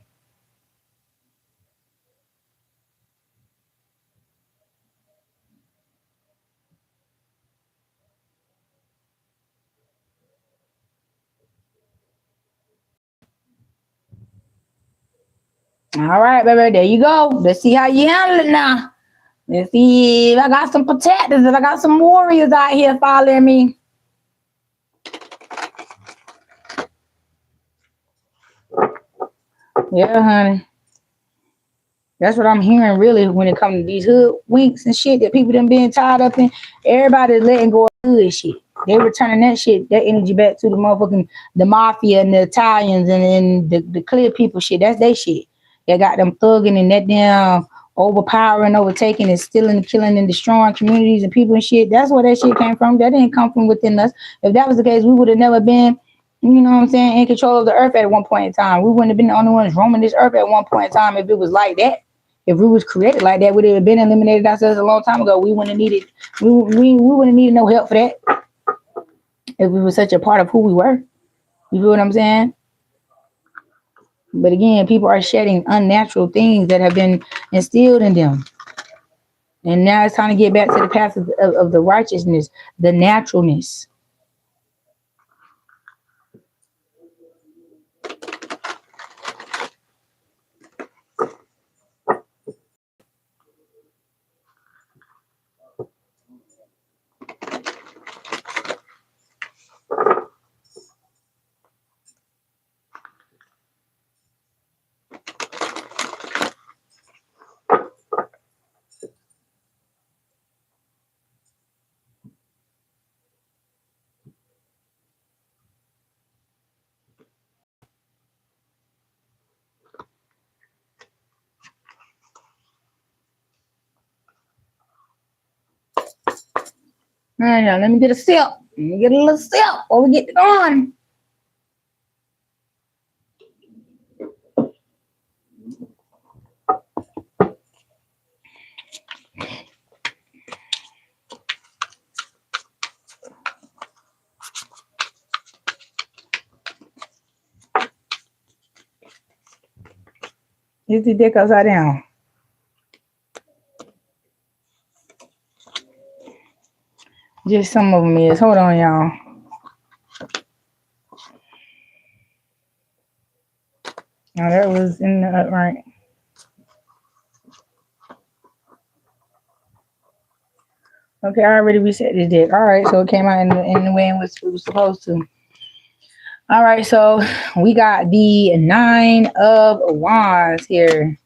All right, baby. There you go. Let's see how you handle it now. Let's see if I got some protectors, if I got some warriors out here following me. Yeah, honey. That's what I'm hearing really when it comes to these hood winks and shit that people done been tied up in. Everybody's letting go of hood shit. They returning that shit, that energy back to the motherfucking the mafia and the Italians and the clear people shit. That's their shit. They got them thugging and that damn overpowering, overtaking and stealing, killing and destroying communities and people and shit. That's where that shit came from. That didn't come from within us. If that was the case, we would have never been, you know what I'm saying, in control of the earth at one point in time. We wouldn't have been the only ones roaming this earth at one point in time if it was like that. If we was created like that, we'd have been eliminated ourselves a long time ago. We wouldn't have needed we wouldn't have needed no help for that if we were such a part of who we were. You feel what I'm saying? But again, people are shedding unnatural things that have been instilled in them. And now it's time to get back to the path of the righteousness, the naturalness. All right, now let me get a sip. Let me get a little sip before we get on. Get the dick upside down. Just some of them is. Hold on, y'all. Now that was in the right. Okay, I already reset this deck. All right, so it came out in the way in which it was supposed to. All right, so we got the Nine of Wands here.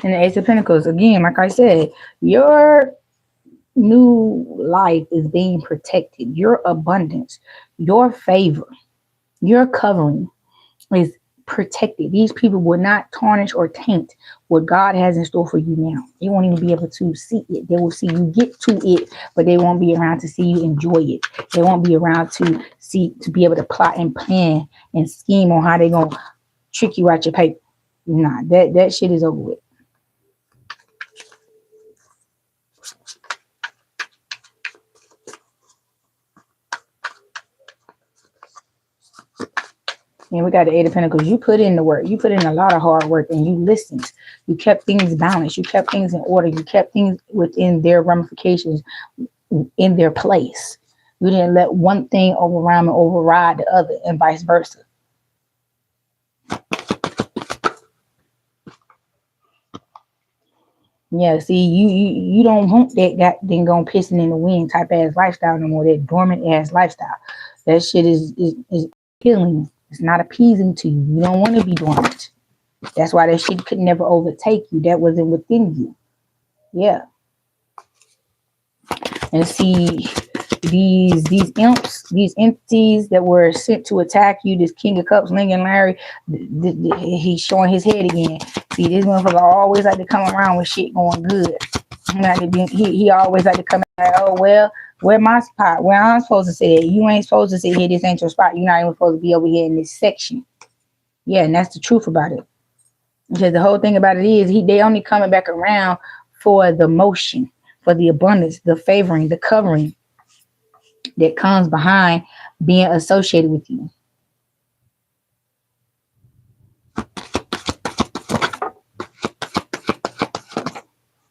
And the Ace of Pentacles. Again, like I said, your new life is being protected. Your abundance, your favor, your covering is protected. These people will not tarnish or taint what God has in store for you now. They won't even be able to see it. They will see you get to it, but they won't be around to see you enjoy it. They won't be around to be able to plot and plan and scheme on how they're gonna trick you out your paper. Nah, that shit is over with. And we got the Eight of Pentacles. You put in the work. You put in a lot of hard work and you listened. You kept things balanced. You kept things in order. You kept things within their ramifications, in their place. You didn't let one thing override and override the other, and vice versa. Yeah, see, you don't want that thing going pissing in the wind type ass lifestyle no more. That dormant ass lifestyle. That shit is killing. It's not appeasing to you. You don't want to be dormant. That's why that shit could never overtake you. That wasn't within you. Yeah. And see, these imps, these entities that were sent to attack you, this King of Cups, Lincoln Larry, he's showing his head again. See, this motherfucker always like to come around with shit going good. He always like to come out, oh, well, where my spot? Where I'm supposed to sit? You ain't supposed to sit here. This ain't your spot. You're not even supposed to be over here in this section. Yeah, and that's the truth about it. Because the whole thing about it is they only coming back around for the motion, for the abundance, the favoring, the covering that comes behind being associated with you.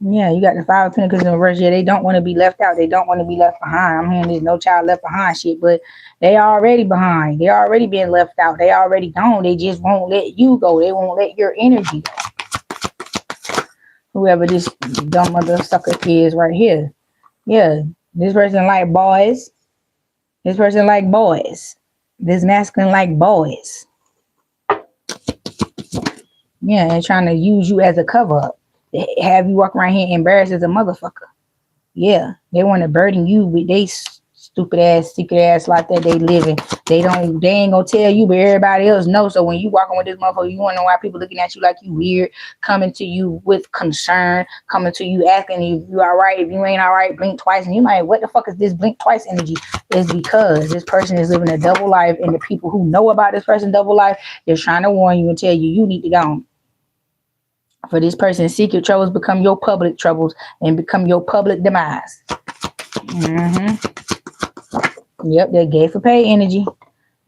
Yeah, you got the Five of Pentacles in reverse. Yeah, they don't want to be left out. They don't want to be left behind. I'm hearing there's no child left behind shit, but they already behind. They already being left out. They already gone. They just won't let you go. They won't let your energy go. Whoever this dumb mother sucker is right here. Yeah, this person like boys. This person like boys. This masculine like boys. Yeah, they're trying to use you as a cover up. They have you walk around here embarrassed as a motherfucker. Yeah, they want to burden you with they stupid ass, secret ass life that they living. They ain't gonna tell you, but everybody else knows. So when you walking with this motherfucker, you wanna know why people looking at you like you weird, coming to you with concern, coming to you asking if you all right. If you ain't all right, blink twice. And you like, what the fuck is this blink twice energy? It's because this person is living a double life, and the people who know about this person double life, they're trying to warn you and tell you you need to go. For this person's secret troubles become your public troubles and become your public demise. Yep, they're gay for pay energy.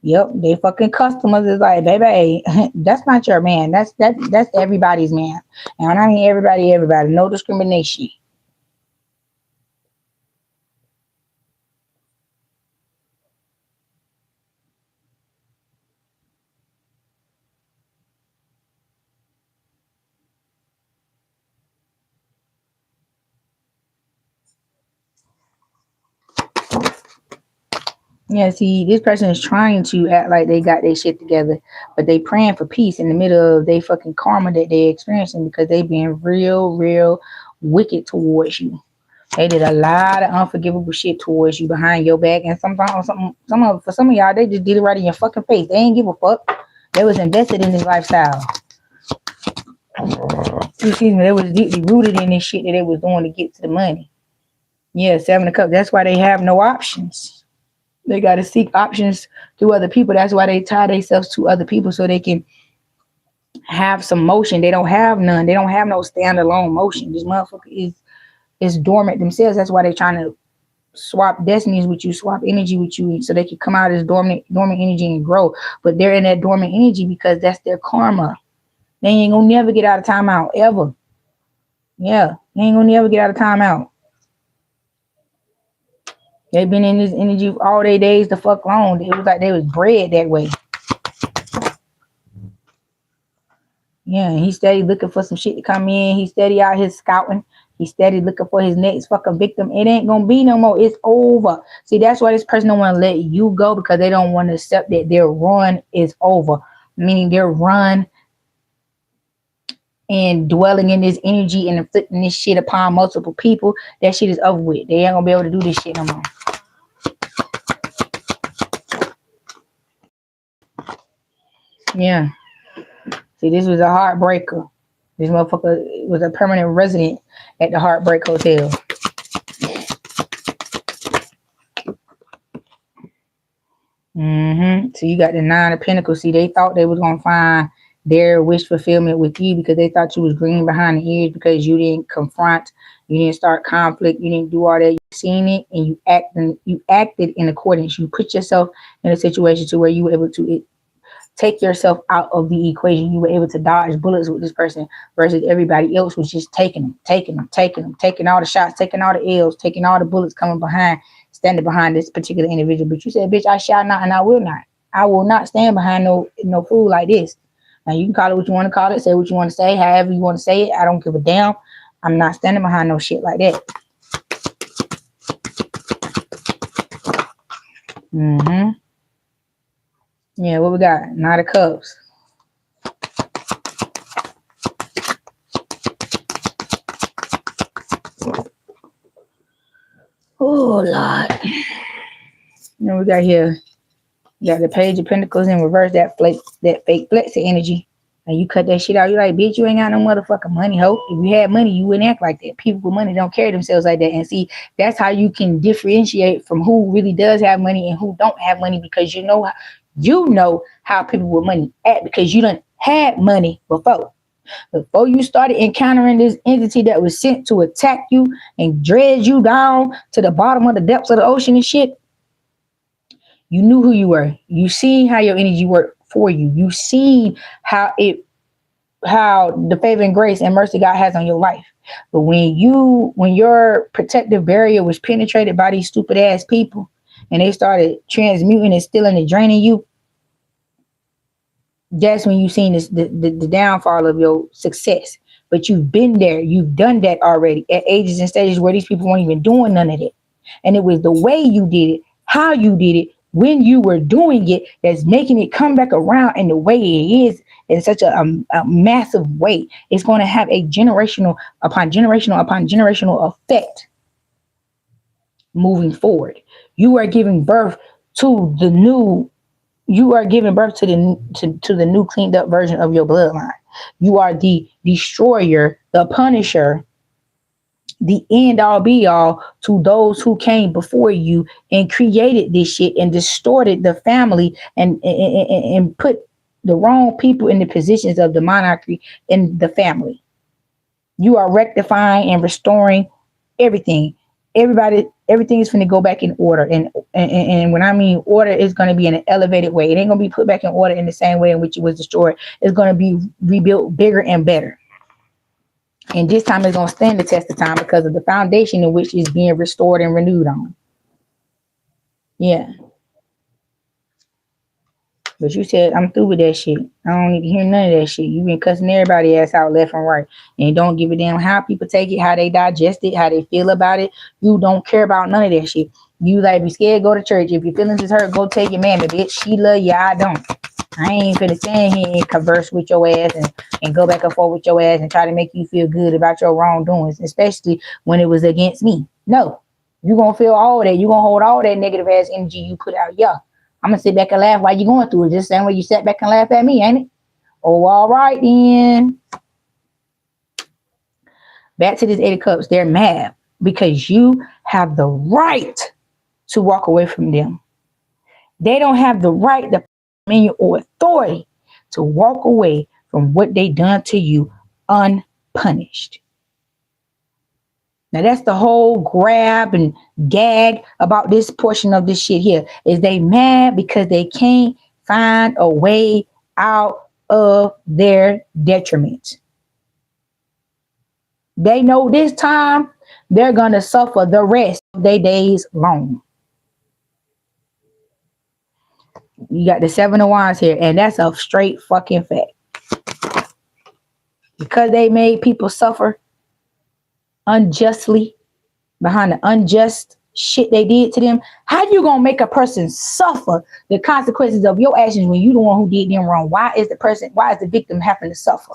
Yep, they fucking customers is like, baby, that's not your man. That's everybody's man. And when I mean everybody, no discrimination. Yeah, see, this person is trying to act like they got their shit together, but they praying for peace in the middle of their fucking karma that they experiencing because they being real wicked towards you. They did a lot of unforgivable shit towards you behind your back, and sometimes for some of y'all, they just did it right in your fucking face. They ain't give a fuck. They was invested in this lifestyle. Excuse me, they was deeply rooted in this shit that they was doing to get to the money. Yeah, Seven of Cups. That's why they have no options. They got to seek options through other people. That's why they tie themselves to other people so they can have some motion. They don't have none. They don't have no standalone motion. This motherfucker is dormant themselves. That's why they're trying to swap destinies with you, swap energy with you, so they can come out as dormant energy and grow. But they're in that dormant energy because that's their karma. They ain't gonna never get out of timeout ever. Yeah, they ain't gonna never get out of timeout. They've been in this energy all their days the fuck long. It was like they was bred that way. Yeah, he's steady looking for some shit to come in. He's steady out here scouting. He's steady looking for his next fucking victim. It ain't gonna be no more. It's over. See, that's why this person don't want to let you go, because they don't want to accept that their run is over. Meaning their run and dwelling in this energy and inflicting this shit upon multiple people, that shit is over with. They ain't gonna be able to do this shit no more. Yeah. See, this was a heartbreaker. This motherfucker was a permanent resident at the Heartbreak Hotel. So you got the Nine of Pentacles. See, they thought they was gonna find their wish fulfillment with you because they thought you was green behind the ears, because you didn't confront, you didn't start conflict, you didn't do all that. You seen it and you acted in accordance. You put yourself in a situation to where you were able to take yourself out of the equation. You were able to dodge bullets with this person, versus everybody else was just taking them, taking all the shots, taking all the L's, taking all the bullets, coming behind, standing behind this particular individual. But you said, bitch, I shall not and I will not. I will not stand behind no fool like this. Now you can call it what you want to call it, say what you want to say, however you want to say it. I don't give a damn. I'm not standing behind no shit like that. Yeah, what we got? Knight of Cups. Oh, Lord. Then we got here. You got the Page of Pentacles in reverse, that fake flexing energy. And you cut that shit out. You like, bitch, you ain't got no motherfucking money, ho. If you had money, you wouldn't act like that. People with money don't carry themselves like that. And see, that's how you can differentiate from who really does have money and who don't have money, because you know how people with money act, because you done had money before. Before you started encountering this entity that was sent to attack you and dredge you down to the bottom of the depths of the ocean and shit, you knew who you were. You seen how your energy worked for you. You seen how the favor and grace and mercy God has on your life. But when your protective barrier was penetrated by these stupid ass people, and they started transmuting and stealing and draining you, that's when you seen the downfall of your success. But you've been there, you've done that already at ages and stages where these people weren't even doing none of it. And it was the way you did it, how you did it, when you were doing it, that's making it come back around in the way it is, in such a massive way. It's going to have a generational upon generational effect moving forward. You are giving birth to the new. You are giving birth to the new cleaned up version of your bloodline. You are the destroyer, the punisher, the end all be all to those who came before you and created this shit and distorted the family and put the wrong people in the positions of the monarchy in the family. You are rectifying and restoring everything. Everything is going to go back in order. And when I mean order, it's going to be in an elevated way. It ain't going to be put back in order in the same way in which it was destroyed. It's going to be rebuilt bigger and better. And this time it's going to stand the test of time because of the foundation in which it's being restored and renewed on. Yeah. But you said, I'm through with that shit. I don't need to hear none of that shit. You've been cussing everybody ass out left and right. And don't give a damn how people take it, how they digest it, how they feel about it. You don't care about none of that shit. You like, be scared, go to church. If your feelings is hurt, go tell your mammy, bitch. She love you, I don't. I ain't finna stand here and converse with your ass and go back and forth with your ass and try to make you feel good about your wrongdoings, especially when it was against me. No, you're going to feel all that. You're going to hold all that negative ass energy you put out. Yeah, I'm going to sit back and laugh while you're going through it. Just the same way you sat back and laugh at me, ain't it? Oh, all right then. Back to this Eight of Cups. They're mad because you have the right to walk away from them. They don't have the right, the dominion or authority to walk away from what they done to you unpunished. Now that's the whole grab and gag about this portion of this shit here, is they mad because they can't find a way out of their detriment. They know this time they're gonna suffer the rest of their days long. You got the Seven of Wands here, and that's a straight fucking fact. Because they made people suffer, unjustly, behind the unjust shit they did to them. How you gonna make a person suffer the consequences of your actions when you the one who did them wrong? Why is the victim having to suffer?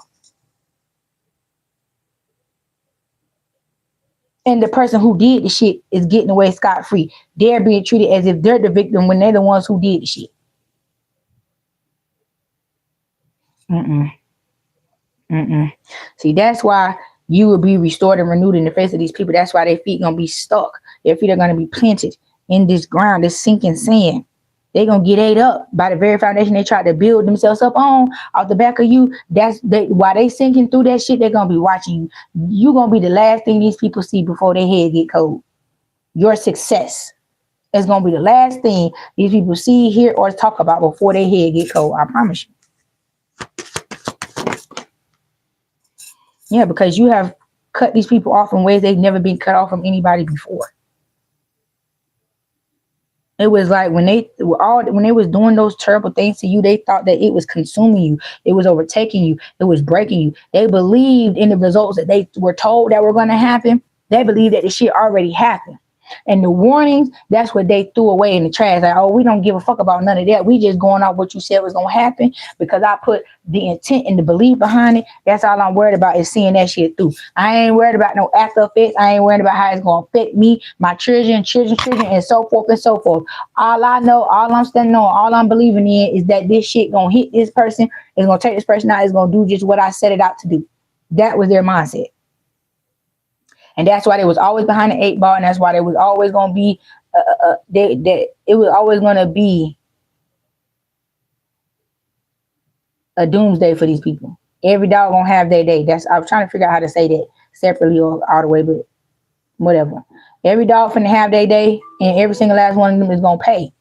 And the person who did the shit is getting away scot-free. They're being treated as if they're the victim when they're the ones who did the shit. Mm-mm. Mm-mm. See, that's why you will be restored and renewed in the face of these people. That's why their feet gonna be stuck. Their feet are gonna be planted in this ground, this sinking sand. They gonna get ate up by the very foundation they tried to build themselves up on off the back of you. While they sinking through that shit, they're gonna be watching you. You gonna be the last thing these people see before their head get cold. Your success is gonna be the last thing these people see, hear, or talk about before their head get cold. I promise you. Yeah, because you have cut these people off in ways they've never been cut off from anybody before. It was like when they was doing those terrible things to you, they thought that it was consuming you, it was overtaking you, it was breaking you. They believed in the results that they were told that were going to happen. They believed that the shit already happened. And the warnings, that's what they threw away in the trash. Like, oh, we don't give a fuck about none of that. We just going off what you said was gonna happen because I put the intent and the belief behind it. That's all I'm worried about is seeing that shit through. I ain't worried about no after effects. I ain't worried about how it's gonna affect me, my children, and so forth and so forth. All I know, all I'm standing on, all I'm believing in is that this shit gonna hit this person. It's gonna take this person out. It's gonna do just what I set it out to do. That was their mindset. And that's why they was always behind the 8 ball, and that's why they was always gonna be. It was always gonna be a doomsday for these people. Every dog gonna have their day. I was trying to figure out how to say that separately or all the way, but whatever. Every dog finna have their day, and every single last one of them is gonna pay.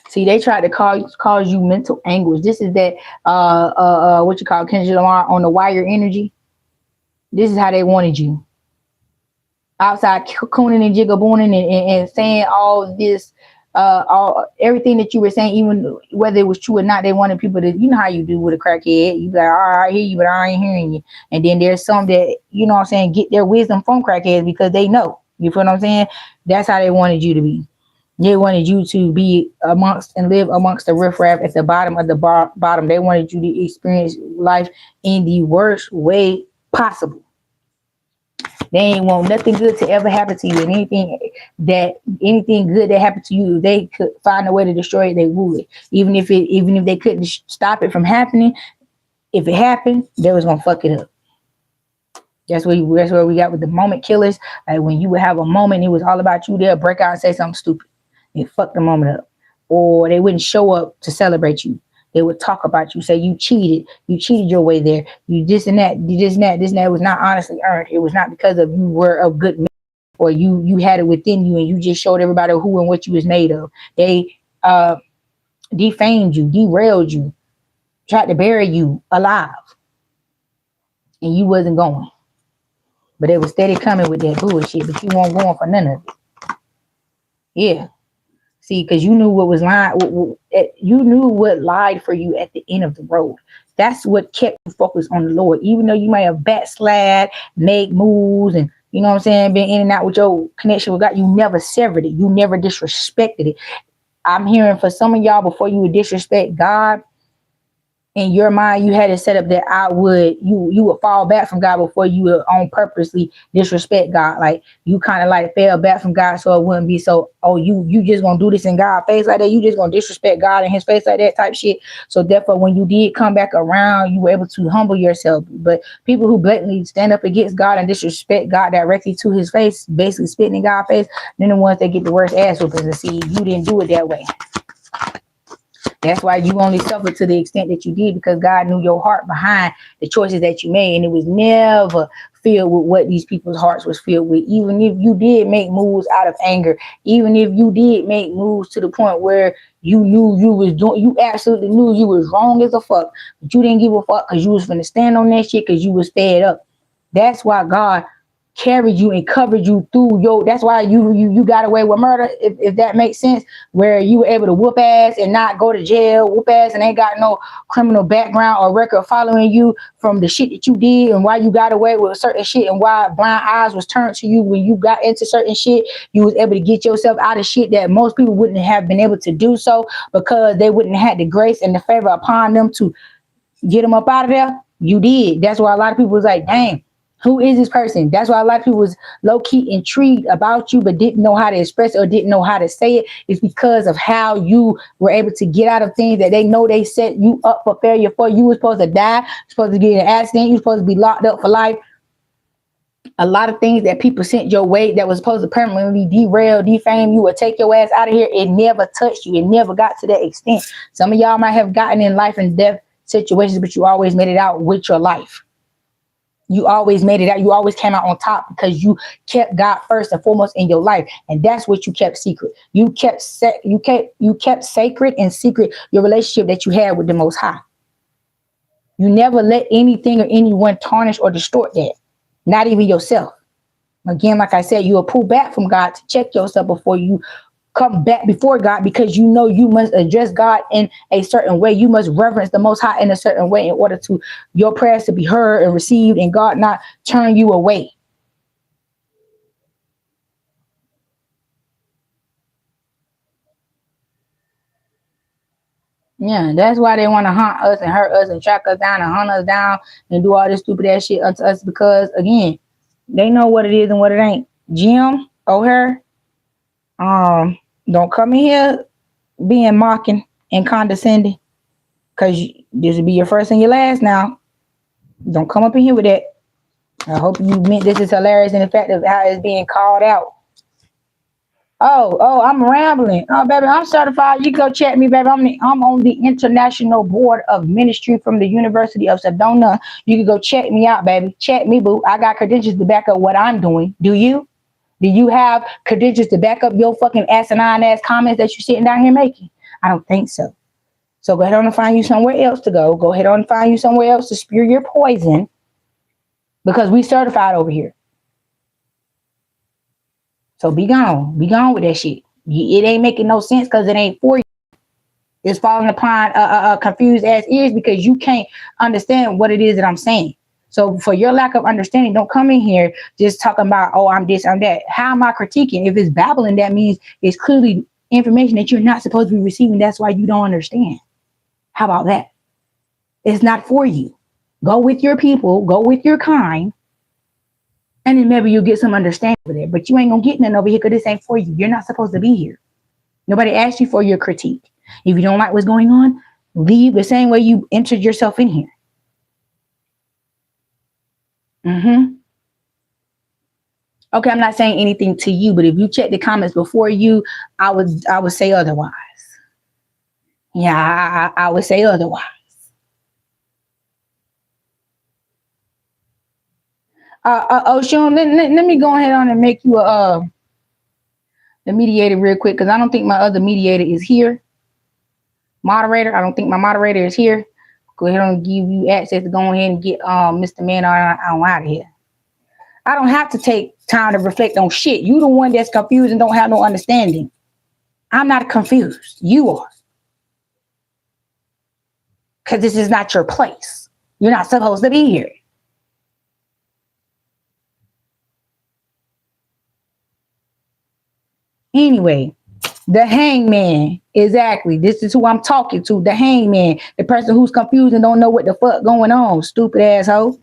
See, they tried to cause you mental anguish. This is that what you call Kendrick Lamar on the wire energy. This is how they wanted you. Outside cooning and jigabooning and saying all this, everything that you were saying, even whether it was true or not, they wanted people to, you know how you do with a crackhead. You be like, all right, I hear you, but I ain't hearing you. And then there's some that, you know what I'm saying, get their wisdom from crackheads because they know. You feel what I'm saying? That's how they wanted you to be. They wanted you to be amongst and live amongst the riffraff at the bottom of the bottom. They wanted you to experience life in the worst way possible. They ain't want nothing good to ever happen to you. And anything good that happened to you, they could find a way to destroy it, they would. Even if they couldn't stop it from happening, if it happened, they was gonna fuck it up. That's where we got with the moment killers. Like when you would have a moment, it was all about you. They'll break out and say something stupid. And fuck the moment up. Or they wouldn't show up to celebrate you. They would talk about you, say you cheated your way there. You this and that, this and that was not honestly earned. It was not because of you were a good man or you had it within you and you just showed everybody who and what you was made of. They defamed you, derailed you, tried to bury you alive. And you wasn't going. But they was steady coming with that bullshit, but you weren't going for none of it. Yeah. See, because you knew what was lying, you knew what lied for you at the end of the road. That's what kept you focused on the Lord. Even though you might have backslid, made moves, and you know what I'm saying, been in and out with your connection with God, you never severed it. You never disrespected it. I'm hearing for some of y'all, before you would disrespect God, in your mind, you had it set up that you would fall back from God before you would on purposely disrespect God. Like you kind of like fell back from God, so it wouldn't be so, oh, you just gonna do this in God's face like that. You just gonna disrespect God in his face like that type shit. So therefore, when you did come back around, you were able to humble yourself. But people who blatantly stand up against God and disrespect God directly to his face, basically spitting in God's face, then the ones that get the worst ass whoopings. And see, you didn't do it that way. That's why you only suffered to the extent that you did, because God knew your heart behind the choices that you made. And it was never filled with what these people's hearts was filled with. Even if you did make moves out of anger, even if you did make moves to the point where you knew you absolutely knew you was wrong as a fuck, but you didn't give a fuck because you was finna stand on that shit because you was fed up. That's why God carried you and covered you through your, that's why you got away with murder, if that makes sense, where you were able to whoop ass and not go to jail, whoop ass and ain't got no criminal background or record following you from the shit that you did, and why you got away with certain shit, and why blind eyes was turned to you when you got into certain shit. You was able to get yourself out of shit that most people wouldn't have been able to do so, because they wouldn't have had the grace and the favor upon them to get them up out of there. You did. That's why a lot of people was like, dang, who is this person? That's why a lot of people was low-key intrigued about you, but didn't know how to express it or didn't know how to say it. It's because of how you were able to get out of things that they know they set you up for failure for. You were supposed to die. You're supposed to get in an accident. You're supposed to be locked up for life. A lot of things that people sent your way that was supposed to permanently derail, defame you, or take your ass out of here, it never touched you. It never got to that extent. Some of y'all might have gotten in life and death situations, but you always made it out with your life. You always made it out. You always came out on top because you kept God first and foremost in your life, and that's what you kept secret. You kept sacred and secret your relationship that you had with the Most High. You never let anything or anyone tarnish or distort that. Not even yourself. Again, like I said, you will pull back from God to check yourself before you come back before God, because you know you must address God in a certain way. You must reverence the Most High in a certain way in order to your prayers to be heard and received, and God not turn you away. Yeah, that's why they want to haunt us and hurt us and track us down and hunt us down and do all this stupid ass shit unto us, because again, they know what it is and what it ain't. Jim O'Hare, don't come in here being mocking and condescending, because this will be your first and your last now. Don't come up in here with that. I hope you meant this is hilarious in the fact of how it's being called out. Oh, I'm rambling. Oh, baby, I'm certified. You go check me, baby. I'm on the International Board of Ministry from the University of Sedona. You can go check me out, baby. Check me, boo. I got credentials to back up what I'm doing. Do you? Do you have credentials to back up your fucking asinine ass comments that you're sitting down here making? I don't think so. So go ahead on and find you somewhere else to go. Go ahead on and find you somewhere else to spew your poison, because we certified over here. So be gone. Be gone with that shit. It ain't making no sense because it ain't for you. It's falling upon confused ass ears because you can't understand what it is that I'm saying. So for your lack of understanding, don't come in here just talking about, oh, I'm this, I'm that. How am I critiquing? If it's babbling, that means it's clearly information that you're not supposed to be receiving. That's why you don't understand. How about that? It's not for you. Go with your people. Go with your kind. And then maybe you'll get some understanding over there. But you ain't going to get nothing over here because this ain't for you. You're not supposed to be here. Nobody asked you for your critique. If you don't like what's going on, leave the same way you entered yourself in here. Okay, I'm not saying anything to you, but if you check the comments before you, I would say otherwise. Yeah, I would say otherwise. Sean, let me go ahead on and make you the mediator real quick, because I don't think my other mediator is here. Moderator, I don't think my moderator is here. Go ahead and give you access to go ahead and get Mr. Man on out of here. I don't have to take time to reflect on shit. You the one that's confused and don't have no understanding. I'm not confused. You are. Because this is not your place. You're not supposed to be here. Anyway, the hangman. Exactly. This is who I'm talking to. The hangman. The person who's confused and don't know what the fuck going on. Stupid asshole.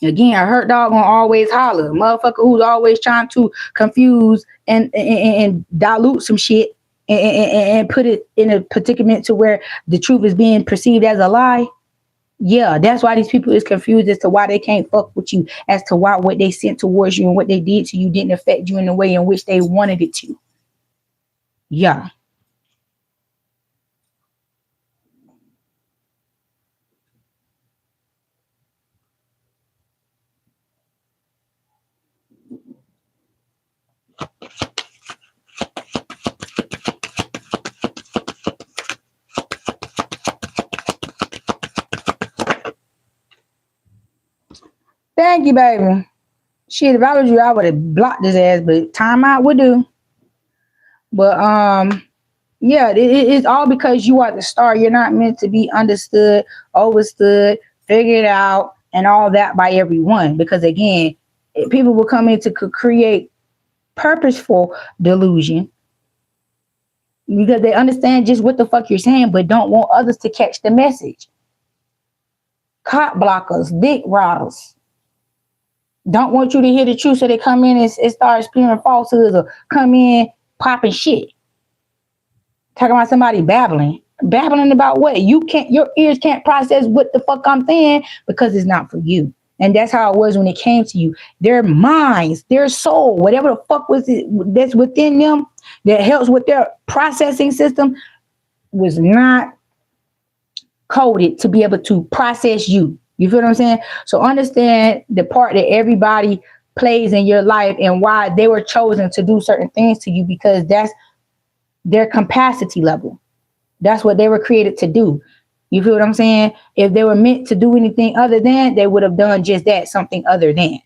Again, a hurt dog gonna always holler. Motherfucker who's always trying to confuse and dilute some shit and put it in a predicament to where the truth is being perceived as a lie. Yeah, that's why these people is confused as to why they can't fuck with you, as to why what they sent towards you and what they did to you didn't affect you in the way in which they wanted it to. Yeah. Thank you, baby. Shit, if I was you, I would have blocked his ass, but timeout would do. But yeah, it's all because you are the star. You're not meant to be understood, overstood, figured out, and all that by everyone. Because again, people will come in to create purposeful delusion because they understand just what the fuck you're saying, but don't want others to catch the message. Cop blockers, dick rotters. Don't want you to hear the truth, so they come in and start spewing falsehoods or come in popping shit. Talking about somebody babbling. Babbling about what? Your ears can't process what the fuck I'm saying because it's not for you. And that's how it was when it came to you. Their minds, their soul, whatever the fuck was it that's within them that helps with their processing system was not coded to be able to process you. You feel what I'm saying? So understand the part that everybody plays in your life and why they were chosen to do certain things to you, because that's their capacity level. That's what they were created to do. You feel what I'm saying? If they were meant to do anything other than, they would have done just that, something other than.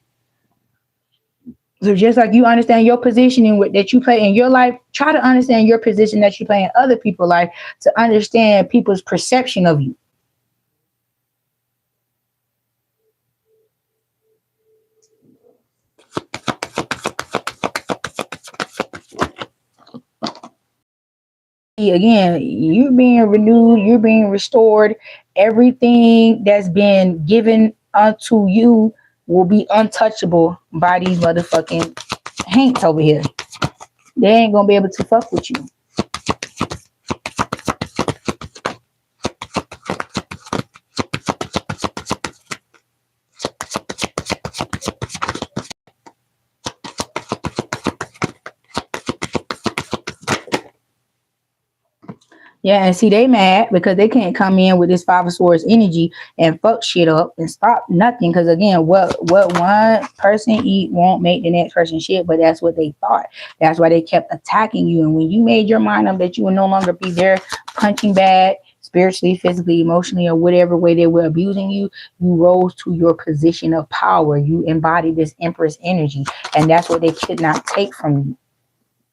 So just like you understand your position in what that you play in your life, try to understand your position that you play in other people's life to understand people's perception of you. Again, you're being renewed, you're being restored. Everything that's been given unto you will be untouchable by these motherfucking hanks over here. They ain't gonna be able to fuck with you. Yeah, and see, they mad because they can't come in with this Five of Swords energy and fuck shit up and stop nothing. Because again, what one person eat won't make the next person shit, but that's what they thought. That's why they kept attacking you. And when you made your mind up that you will no longer be their punching bag, spiritually, physically, emotionally, or whatever way they were abusing you, you rose to your position of power. You embodied this Empress energy, and that's what they could not take from you.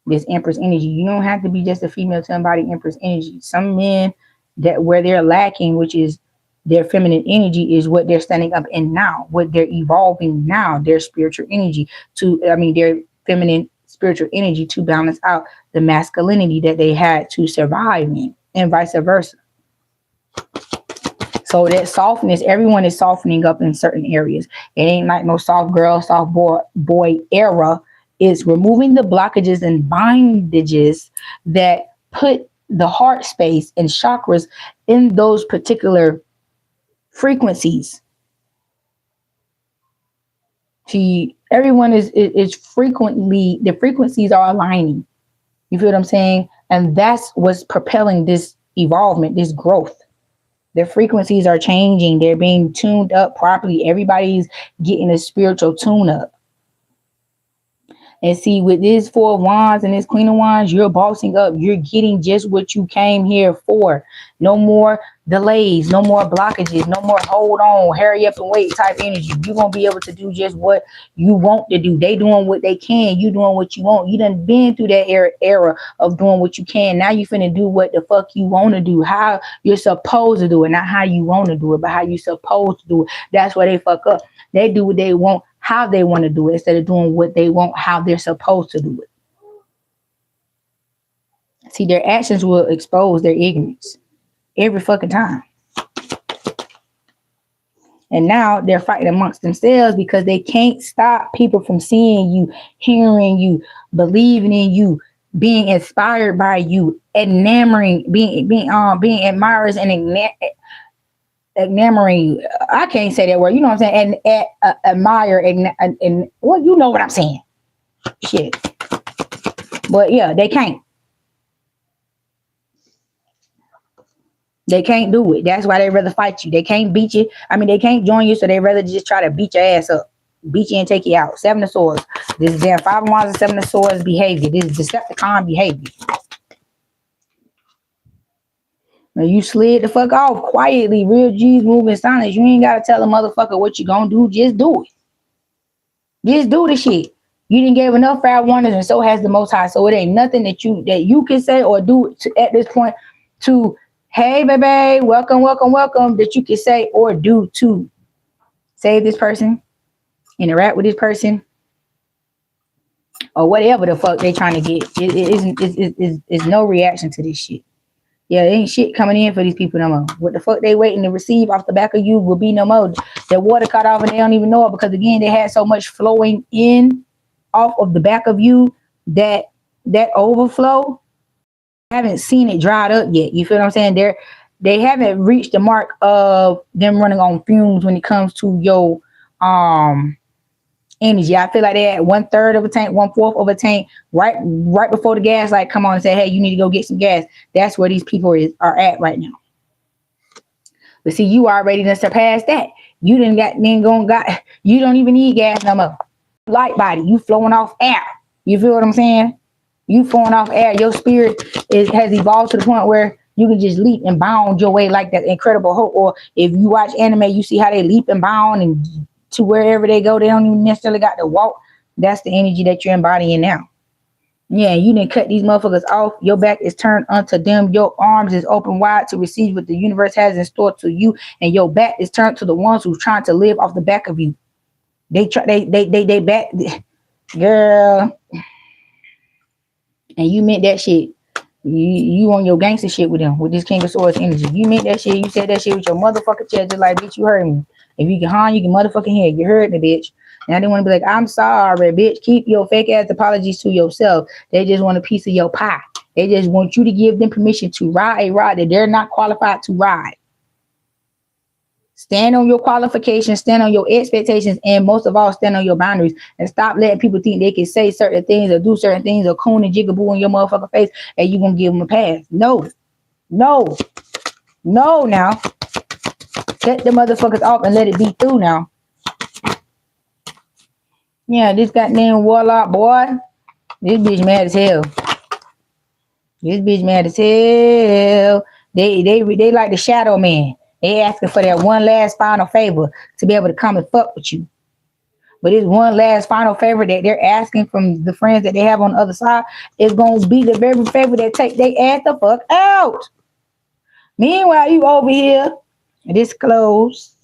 This Empress energy. You don't have to be just a female to embody Empress energy. Some men that where they're lacking, which is their feminine energy, is what they're standing up in now, what they're evolving now, their spiritual energy their feminine spiritual energy to balance out the masculinity that they had to survive in, and vice versa. So that softness, everyone is softening up in certain areas. It ain't like no soft girl, soft boy era. Is removing the blockages and bondages that put the heart space and chakras in those particular frequencies. See, everyone is frequently, the frequencies are aligning. You feel what I'm saying? And that's what's propelling this evolvement, this growth. Their frequencies are changing. They're being tuned up properly. Everybody's getting a spiritual tune up. And see, with this Four of Wands and this Queen of Wands, you're bossing up. You're getting just what you came here for. No more delays, no more blockages, no more hold on, hurry up and wait type energy. You're going to be able to do just what you want to do. They doing what they can. You doing what you want. You done been through that era of doing what you can. Now you finna do what the fuck you want to do. How you're supposed to do it. Not how you want to do it, but how you supposed to do it. That's why they fuck up. They do what they want, how they want to do it, instead of doing what they want, how they're supposed to do it. See, their actions will expose their ignorance every fucking time. And now they're fighting amongst themselves because they can't stop people from seeing you, hearing you, believing in you, being inspired by you, being admirers and admiring. I can't say that word. You know what I'm saying? And admire and well, you know what I'm saying. Shit. But yeah, they can't. They can't do it. That's why they rather fight you. They can't beat you. They can't join you, so they rather just try to beat your ass up. Beat you and take you out. Seven of Swords. This is their Five of Wands and Seven of Swords behavior. This is Decepticon behavior. Now you slid the fuck off quietly. Real G's moving silence. You ain't gotta tell a motherfucker what you gonna do. Just do it. Just do the shit. You didn't give enough fair warnings, and so has the Most High. So it ain't nothing that you can say or do at this point to, hey baby, welcome, welcome, welcome, that you can say or do to save this person, interact with this person, or whatever the fuck they trying to get. It's no reaction to this shit. Yeah, there ain't shit coming in for these people no more. What the fuck they waiting to receive off the back of you will be no more. Their water cut off and they don't even know it because again they had so much flowing in off of the back of you that that overflow haven't seen it dried up yet. You feel what I'm saying? They haven't reached the mark of them running on fumes when it comes to your energy. I feel like they had 1/3 of a tank, 1/4 of a tank, right before the gas light come on and say, hey, you need to go get some gas. That's where these people are at right now. But see, you already done surpassed that. You didn't got you don't even need gas no more. Light body, you flowing off air. You feel what I'm saying? You flowing off air. Your spirit has evolved to the point where you can just leap and bound your way like that Incredible Hulk. Or if you watch anime, you see how they leap and bound and to wherever they go, they don't even necessarily got to walk. That's the energy that you're embodying now. Yeah, you didn't cut these motherfuckers off. Your back is turned unto them. Your arms is open wide to receive what the universe has in store to you. And your back is turned to the ones who's trying to live off the back of you. They back, girl. And you meant that shit. You on your gangster shit with them, with this King of Swords energy. You meant that shit. You said that shit with your motherfucking chest, just like, bitch, you heard me. If you can harm, you can motherfucking hear. You heard me, bitch. Now they want to be like, I'm sorry, bitch. Keep your fake ass apologies to yourself. They just want a piece of your pie. They just want you to give them permission to ride a ride that they're not qualified to ride. Stand on your qualifications, stand on your expectations, and most of all, stand on your boundaries. And stop letting people think they can say certain things or do certain things or coon and jigaboo in your motherfucking face and you gonna give them a pass. No. Now. Cut the motherfuckers off and let it be through now. Yeah, this goddamn warlock boy. This bitch mad as hell. They like the shadow man. They asking for that one last final favor to be able to come and fuck with you. But it's one last final favor that they're asking from the friends that they have on the other side is going to be the very favor that take they ass the fuck out. Meanwhile, you over here, disclosed.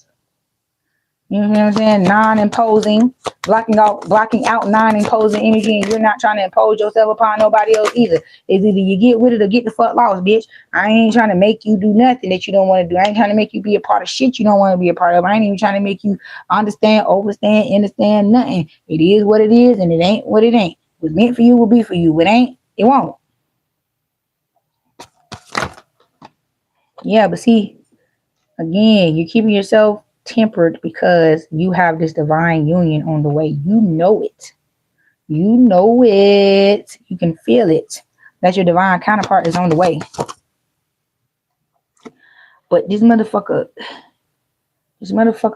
You know what I'm saying? Non-imposing, blocking out non-imposing energy, and you're not trying to impose yourself upon nobody else either. It's either you get with it or get the fuck lost, bitch. I ain't trying to make you do nothing that you don't want to do. I ain't trying to make you be a part of shit you don't want to be a part of. I ain't even trying to make you understand, overstand, understand nothing. It is what it is, and it ain't what it ain't. What's meant for you will be for you. What ain't, it won't. Yeah, but see, again, you're keeping yourself tempered because you have this divine union on the way. You know it. You can feel it. That your divine counterpart is on the way. But this motherfucker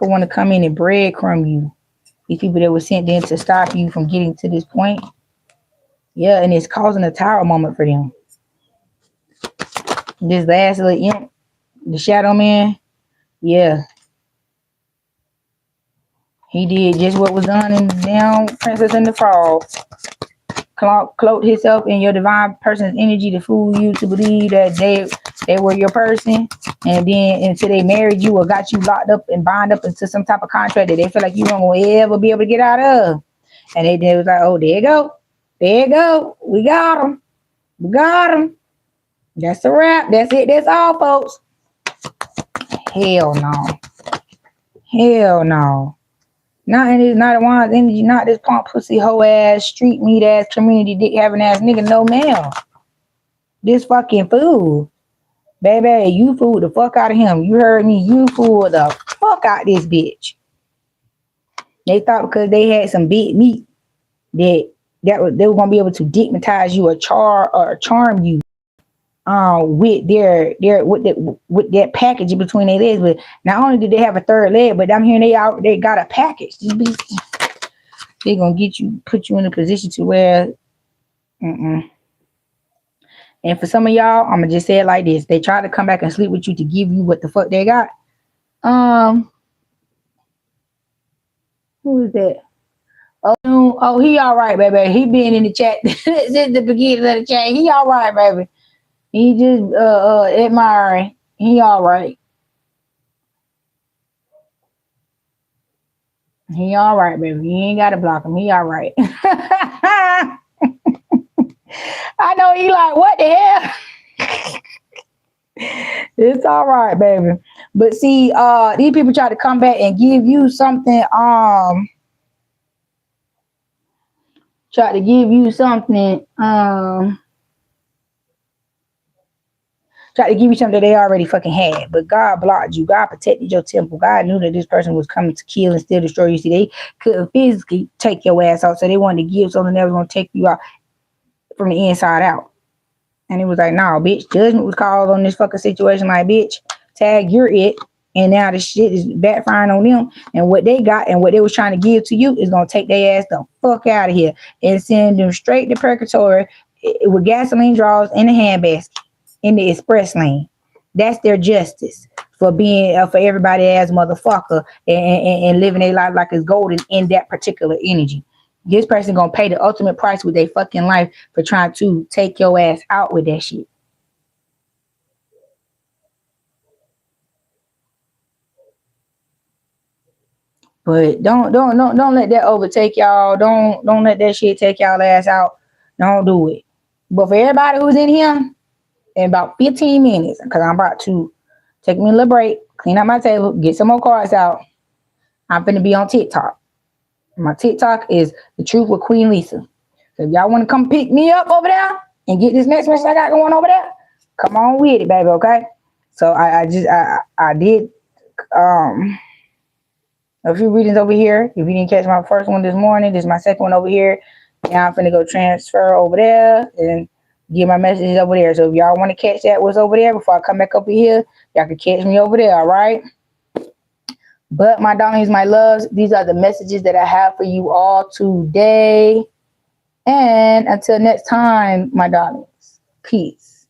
want to come in and breadcrumb you. These people that were sent in to stop you from getting to this point. Yeah, and it's causing a tower moment for them. This last little imp, the shadow man, yeah. He did just what was done in down Princess and the Frog. Cloaked himself in your divine person's energy to fool you to believe that they were your person, and then until they married you or got you locked up and bound up into some type of contract that they feel like you won't ever be able to get out of. And they was like, oh, there you go. We got him. That's a wrap. That's it. That's all, folks. Hell no. Not in this, not one's energy, not this pump pussy hoe ass, street meat ass, community dick having ass nigga. No, ma'am. This fucking fool. Baby, you fooled the fuck out of him. You heard me. You fooled the fuck out this bitch. They thought because they had some big meat that they were gonna be able to digmatize you or charm you. With that package in between their legs. But not only did they have a third leg, but I'm hearing they got a package. They gonna put you in a position to where and for some of y'all, I'm gonna just say it like this. They try to come back and sleep with you to give you what the fuck they got. Who is that? Oh, he all right, baby. He been in the chat since the beginning of the chat. He all right, baby. He just admiring. He all right. He all right, baby. You ain't gotta block him. He all right. I know he like, what the hell? It's all right, baby. But see, these people try to come back and give you something. Try to give you something. Try to give you something that they already fucking had. But God blocked you. God protected your temple. God knew that this person was coming to kill and still destroy you. See, they couldn't physically take your ass out, so they wanted to give something that was gonna take you out from the inside out. And it was like, nah, bitch, judgment was called on this fucking situation. Like, bitch, tag, you're it. And now the shit is backfiring on them. And what they got and what they was trying to give to you is gonna take their ass the fuck out of here and send them straight to purgatory with gasoline draws in the handbasket in the express lane. That's their justice for being for everybody as motherfucker and living their life like it's golden in that particular energy. This person gonna pay the ultimate price with their fucking life for trying to take your ass out with that shit. But don't let that overtake y'all. Don't let that shit take y'all ass out. Don't do it. But for everybody who's in here, in about 15 minutes, because I'm about to take me a little break, clean up my table, get some more cards out. I'm finna be on TikTok. My TikTok is The Truth with Queen Lisa. So if y'all want to come pick me up over there and get this next message I got going over there, come on with it, baby. Okay. So I did a few readings over here. If you didn't catch my first one this morning, this is my second one over here. Now I'm finna go transfer over there and get my messages over there. So if y'all want to catch that what's over there before I come back up here, y'all can catch me over there. All right. But my darlings, my loves, these are the messages that I have for you all today. And until next time, my darlings, peace.